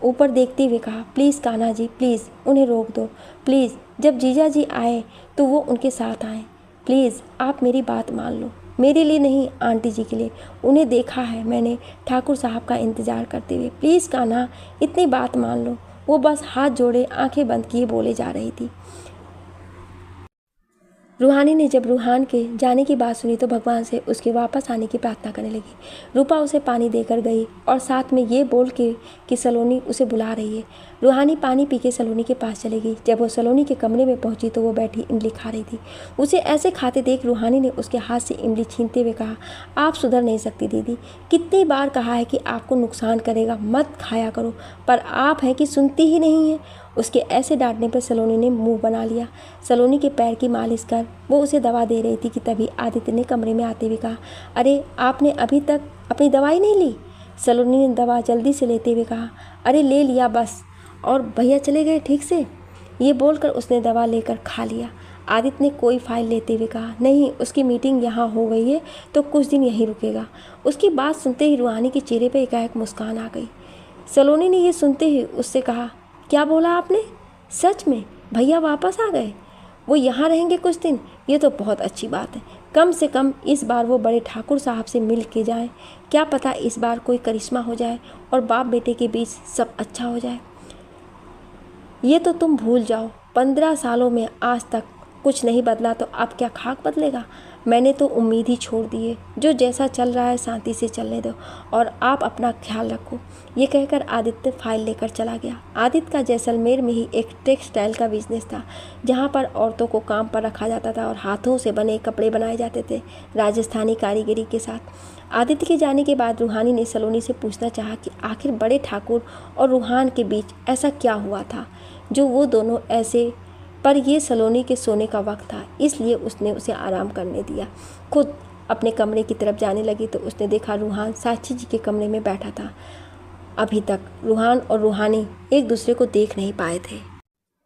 ऊपर देखते हुए कहा, प्लीज़ कान्हा जी, प्लीज़ उन्हें रोक दो। प्लीज़ जब जीजा जी आए तो वो उनके साथ आएँ। प्लीज़ आप मेरी बात मान लो, मेरे लिए नहीं, आंटी जी के लिए। उन्हें देखा है मैंने ठाकुर साहब का इंतज़ार करते हुए। प्लीज़ कान्हा, इतनी बात मान लो। वो बस हाथ जोड़े आंखें बंद किए बोले जा रही थी। रूहानी ने जब रूहान के जाने की बात सुनी तो भगवान से उसके वापस आने की प्रार्थना करने लगी। रूपा उसे पानी देकर गई और साथ में ये बोल के कि सलोनी उसे बुला रही है। रूहानी पानी पी के सलोनी के पास चली गई। जब वो सलोनी के कमरे में पहुंची तो वो बैठी इमली खा रही थी। उसे ऐसे खाते देख रूहानी ने उसके हाथ से इमली छीनते हुए कहा, आप सुधर नहीं सकती दीदी, कितनी बार कहा है कि आपको नुकसान करेगा, मत खाया करो, पर आप हैं कि सुनती ही नहीं है। उसके ऐसे डांटने पर सलोनी ने मुंह बना लिया। सलोनी के पैर की मालिश कर वो उसे दवा दे रही थी कि तभी आदित्य ने कमरे में आते हुए कहा, अरे आपने अभी तक अपनी दवाई नहीं ली? सलोनी ने दवा जल्दी से लेते हुए कहा, अरे ले लिया बस, और भैया चले गए ठीक से? ये बोलकर उसने दवा लेकर खा लिया। आदित्य ने कोई फाइल लेते हुए कहा, नहीं, उसकी मीटिंग यहाँ हो गई है तो कुछ दिन यहीं रुकेगा। उसकी बात सुनते ही रूहानी के चेहरे पर एकाएक मुस्कान आ गई। सलोनी ने यह सुनते ही उससे कहा, क्या बोला आपने? सच में भैया वापस आ गए? वो यहाँ रहेंगे कुछ दिन? ये तो बहुत अच्छी बात है। कम से कम इस बार वो बड़े ठाकुर साहब से मिल के जाएँ। क्या पता इस बार कोई करिश्मा हो जाए और बाप बेटे के बीच सब अच्छा हो जाए। ये तो तुम भूल जाओ, 15 सालों में आज तक कुछ नहीं बदला तो अब क्या खाक बदलेगा? मैंने तो उम्मीद ही छोड़ दी है। जो जैसा चल रहा है शांति से चलने दो और आप अपना ख्याल रखो। ये कहकर आदित्य फाइल लेकर चला गया। आदित्य का जैसलमेर में ही एक टेक्सटाइल का बिजनेस था जहाँ पर औरतों को काम पर रखा जाता था और हाथों से बने कपड़े बनाए जाते थे राजस्थानी कारीगरी के साथ। आदित्य के जाने के बाद रूहानी ने सलोनी से पूछना चाहा कि आखिर बड़े ठाकुर और रूहान के बीच ऐसा क्या हुआ था जो वो दोनों ऐसे, पर यह सलोनी के सोने का वक्त था इसलिए उसने उसे आराम करने दिया। खुद अपने कमरे की तरफ जाने लगी तो उसने देखा रूहान साक्षी जी के कमरे में बैठा था। अभी तक रूहान और रूहानी एक दूसरे को देख नहीं पाए थे।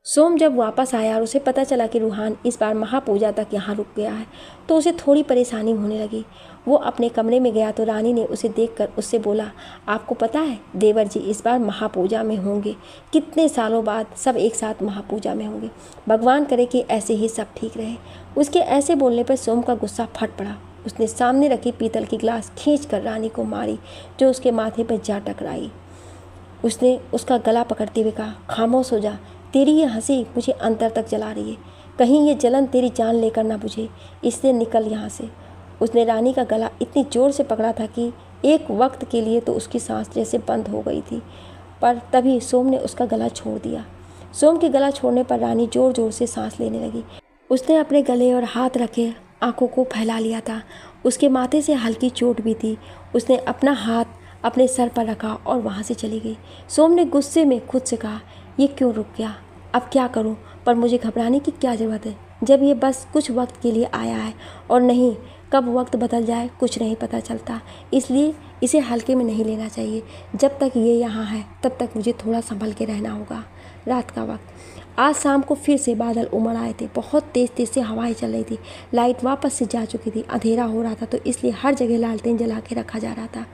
सोम जब वापस आया और उसे पता चला कि रूहान इस बार महापूजा तक यहाँ रुक गया है तो उसे थोड़ी परेशानी होने लगी। वो अपने कमरे में गया तो रानी ने उसे देखकर उससे बोला, आपको पता है देवर जी इस बार महापूजा में होंगे। कितने सालों बाद सब एक साथ महापूजा में होंगे। भगवान करे कि ऐसे ही सब ठीक रहे। उसके ऐसे बोलने पर सोम का गुस्सा फट पड़ा। उसने सामने रखी पीतल की गिलास खींच कर रानी को मारी जो उसके माथे पर जा टकराई। उसने उसका गला पकड़ते हुए कहा, खामोश हो जा, तेरी ये हंसी मुझे अंतर तक जला रही है। कहीं ये जलन तेरी जान लेकर ना बुझे, इसलिए निकल यहाँ से। उसने रानी का गला इतनी ज़ोर से पकड़ा था कि एक वक्त के लिए तो उसकी सांस जैसे बंद हो गई थी, पर तभी सोम ने उसका गला छोड़ दिया। सोम के गला छोड़ने पर रानी ज़ोर ज़ोर से सांस लेने लगी। उसने अपने गले और हाथ रखे आंखों को फैला लिया था। उसके माथे से हल्की चोट भी थी। उसने अपना हाथ अपने सर पर रखा और वहाँ से चली गई। सोम ने गुस्से में खुद से कहा, ये क्यों रुक गया? अब क्या करूं? पर मुझे घबराने की क्या ज़रूरत है जब ये बस कुछ वक्त के लिए आया है, और नहीं, कब वक्त बदल जाए कुछ नहीं पता चलता। इसलिए इसे हल्के में नहीं लेना चाहिए। जब तक ये यहाँ है तब तक मुझे थोड़ा संभल के रहना होगा। रात का वक्त। आज शाम को फिर से बादल उमड़ आए थे। बहुत तेज़ तेज़ से हवाएं चल रही थी। लाइट वापस से जा चुकी थी। अंधेरा हो रहा था तो इसलिए हर जगह लालटेन जला के रखा जा रहा था।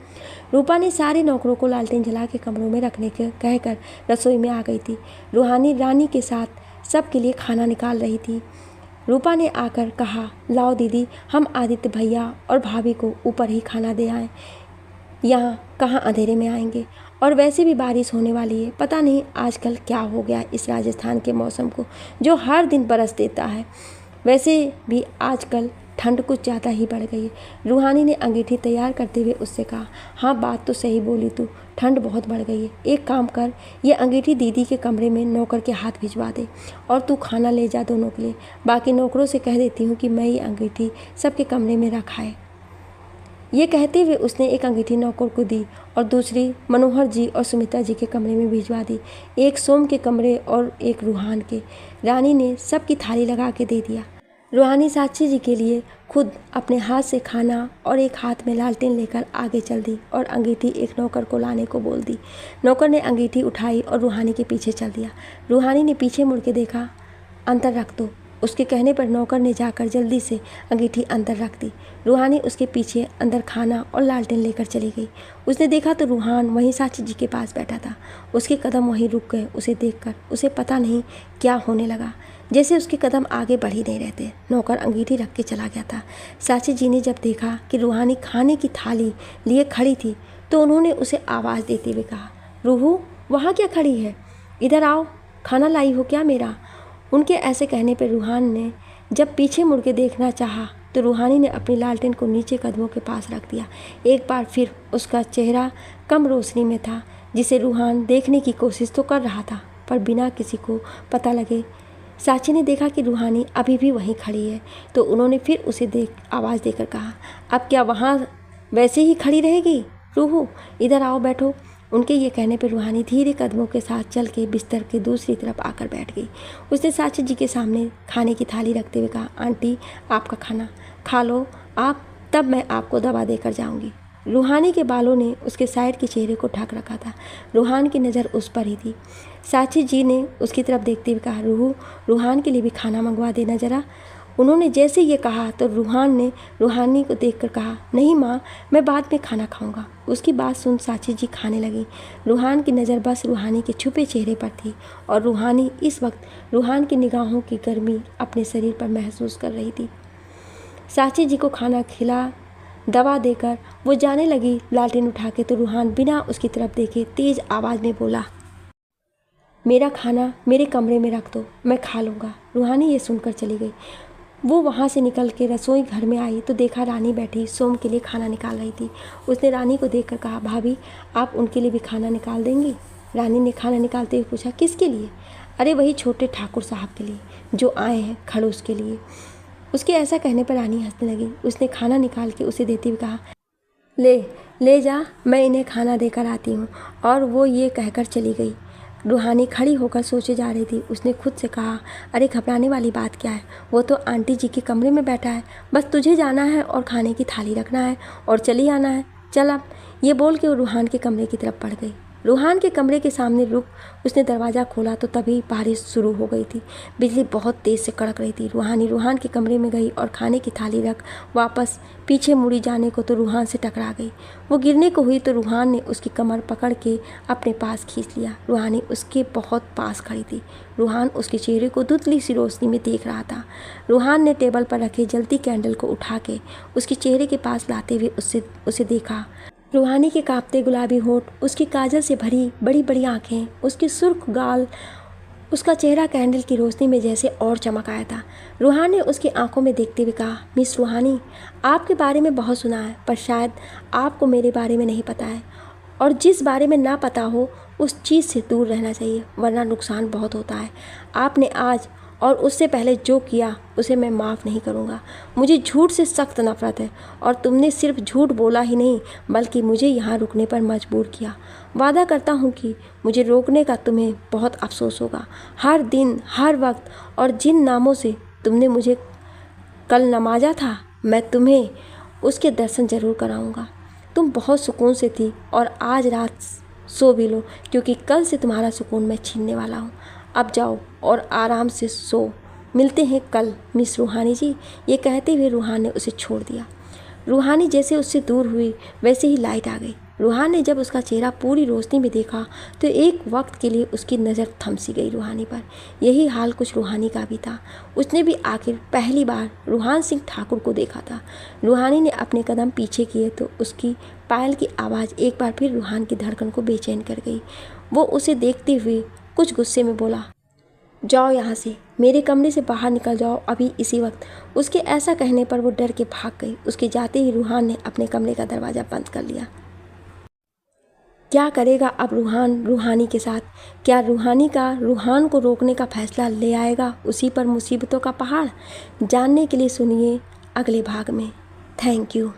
रूपा ने सारे नौकरों को लालटेन जला के कमरों में रखने के कहकर रसोई में आ गई थी। रूहानी रानी के साथ सबके लिए खाना निकाल रही थी। रूपा ने आकर कहा, लाओ दीदी, हम आदित्य भैया और भाभी को ऊपर ही खाना दे आएँ। यहाँ कहाँ अंधेरे में आएंगे, और वैसे भी बारिश होने वाली है। पता नहीं आजकल क्या हो गया इस राजस्थान के मौसम को जो हर दिन बरस देता है। वैसे भी आजकल ठंड कुछ ज़्यादा ही बढ़ गई है। रूहानी ने अंगीठी तैयार करते हुए उससे कहा, हाँ बात तो सही बोली तू, ठंड बहुत बढ़ गई है। एक काम कर, ये अंगीठी दीदी के कमरे में नौकर के हाथ भिजवा दे और तू खाना ले जा दोनों के लिए। बाकी नौकरों से कह देती हूँ कि मैं ये अंगीठी सबके कमरे में रखा है। ये कहते हुए उसने एक अंगीठी नौकर को दी और दूसरी मनोहर जी और सुमित्रा जी के कमरे में भिजवा दी। एक सोम के कमरे और एक रूहान के। रानी ने सबकी थाली लगा के दे दिया। रूहानी साक्षी जी के लिए खुद अपने हाथ से खाना और एक हाथ में लालटेन लेकर आगे चल दी और अंगीठी एक नौकर को लाने को बोल दी। नौकर ने अंगीठी उठाई और रूहानी के पीछे चल दिया। रूहानी ने पीछे मुड़ के देखा, अंदर रख दो। उसके कहने पर नौकर ने जाकर जल्दी से अंगीठी अंदर रख दी। रूहानी उसके पीछे अंदर खाना और लालटेन लेकर चली गई। उसने देखा तो रूहान वहीं साक्षी जी के पास बैठा था। उसके कदम वहीं रुक गए। उसे देखकर उसे पता नहीं क्या होने लगा, जैसे उसके कदम आगे बढ़ ही नहीं रहते। नौकर अंगीठी रख के चला गया था। साक्षी जी ने जब देखा कि रूहानी खाने की थाली लिए खड़ी थी तो उन्होंने उसे आवाज़ देते हुए कहा, रूहू वहाँ क्या खड़ी है, इधर आओ, खाना लाई हो क्या मेरा। उनके ऐसे कहने पर रूहान ने जब पीछे मुड़ के देखना चाहा तो रूहानी ने अपनी लालटेन को नीचे कदमों के पास रख दिया। एक बार फिर उसका चेहरा कम रोशनी में था, जिसे रूहान देखने की कोशिश तो कर रहा था पर बिना किसी को पता लगे। साक्षी ने देखा कि रूहानी अभी भी वहीं खड़ी है तो उन्होंने फिर उसे आवाज़ देकर कहा, अब क्या वहाँ वैसे ही खड़ी रहेगी, रूहू इधर आओ बैठो। उनके ये कहने पर रूहानी धीरे कदमों के साथ चल के बिस्तर के दूसरी तरफ आकर बैठ गई। उसने साक्षी जी के सामने खाने की थाली रखते हुए कहा, आंटी आपका खाना खा लो आप, तब मैं आपको दवा देकर जाऊंगी। रूहानी के बालों ने उसके साइड के चेहरे को ढक रखा था। रूहान की नज़र उस पर ही थी। साक्षी जी ने उसकी तरफ देखते हुए कहा, रूहू रूहान के लिए भी खाना मंगवा देना ज़रा। उन्होंने जैसे ये कहा तो रूहान ने रूहानी को देखकर कहा, नहीं माँ मैं बाद में खाना खाऊंगा। उसकी बात सुन साक्षी जी खाने लगी। रूहान की नज़र बस रूहानी के छुपे चेहरे पर थी और रूहानी इस वक्त रूहान की निगाहों की गर्मी अपने शरीर पर महसूस कर रही थी। साक्षी जी को खाना खिला दवा देकर वो जाने लगी लालटेन उठा के तो रूहान बिना उसकी तरफ देखे तेज़ आवाज़ में बोला, मेरा खाना मेरे कमरे में रख दो, मैं खा लूँगा। रूहानी ये सुनकर चली गई। वो वहाँ से निकल के रसोई घर में आई तो देखा रानी बैठी सोम के लिए खाना निकाल रही थी। उसने रानी को देखकर कहा, भाभी आप उनके लिए भी खाना निकाल देंगी। रानी ने खाना निकालते हुए पूछा, किसके लिए। अरे वही छोटे ठाकुर साहब के लिए जो आए हैं खड़ूस के लिए। उसके ऐसा कहने पर रानी हंसने लगी। उसने खाना निकाल के उसे देते हुए कहा, ले जा, मैं इन्हें खाना देकर आती हूँ। और वो ये कहकर चली गई। रूहानी खड़ी होकर सोचे जा रही थी। उसने खुद से कहा, अरे घबराने वाली बात क्या है, वो तो आंटी जी के कमरे में बैठा है, बस तुझे जाना है और खाने की थाली रखना है और चली आना है, चल अब। ये बोल के वो रूहान के कमरे की तरफ बढ़ गई। रूहान के कमरे के सामने रुक उसने दरवाज़ा खोला तो तभी बारिश शुरू हो गई थी। बिजली बहुत तेज़ से कड़क रही थी। रूहानी रूहान के कमरे में गई और खाने की थाली रख वापस पीछे मुड़ी जाने को तो रूहान से टकरा गई। वो गिरने को हुई तो रूहान ने उसकी कमर पकड़ के अपने पास खींच लिया। रूहानी उसके बहुत पास खड़ी थी। रूहान उसके चेहरे को धुंधली सी रोशनी में देख रहा था। रूहान ने टेबल पर रखे जलती कैंडल को उठा के उसके चेहरे के पास लाते हुए उसे देखा। रूहानी के कांपते गुलाबी होंठ, उसकी काजल से भरी बड़ी बड़ी आँखें, उसके सुर्ख गाल, उसका चेहरा कैंडल की रोशनी में जैसे और चमक आया था। रूहान ने उसकी आंखों में देखते हुए कहा, मिस रूहानी आपके बारे में बहुत सुना है पर शायद आपको मेरे बारे में नहीं पता है, और जिस बारे में ना पता हो उस चीज़ से दूर रहना चाहिए वरना नुकसान बहुत होता है। आपने आज और उससे पहले जो किया उसे मैं माफ़ नहीं करूँगा। मुझे झूठ से सख्त नफरत है और तुमने सिर्फ झूठ बोला ही नहीं बल्कि मुझे यहाँ रुकने पर मजबूर किया। वादा करता हूँ कि मुझे रोकने का तुम्हें बहुत अफसोस होगा। हर दिन हर वक्त और जिन नामों से तुमने मुझे कल नवाजा था मैं तुम्हें उसके दर्शन ज़रूर कराऊँगा। तुम बहुत सुकून से थी और आज रात सो भी लो क्योंकि कल से तुम्हारा सुकून मैं छीनने वाला हूँ। अब जाओ और आराम से सो, मिलते हैं कल मिस रूहानी जी। ये कहते हुए रूहान ने उसे छोड़ दिया। रूहानी जैसे उससे दूर हुई वैसे ही लाइट आ गई। रूहान ने जब उसका चेहरा पूरी रोशनी में देखा तो एक वक्त के लिए उसकी नज़र थम सी गई रूहानी पर। यही हाल कुछ रूहानी का भी था। उसने भी आखिर पहली बार रूहान सिंह ठाकुर को देखा था। रूहानी ने अपने कदम पीछे किए तो उसकी पायल की आवाज़ एक बार फिर रूहान की धड़कन को बेचैन कर गई। वो उसे देखते हुए कुछ गुस्से में बोला, जाओ यहाँ से, मेरे कमरे से बाहर निकल जाओ अभी इसी वक्त। उसके ऐसा कहने पर वो डर के भाग गई। उसके जाते ही रूहान ने अपने कमरे का दरवाज़ा बंद कर लिया। क्या करेगा अब रूहान रूहानी के साथ? क्या रूहानी का रूहान को रोकने का फैसला ले आएगा उसी पर मुसीबतों का पहाड़? जानने के लिए सुनिए अगले भाग में। Thank you.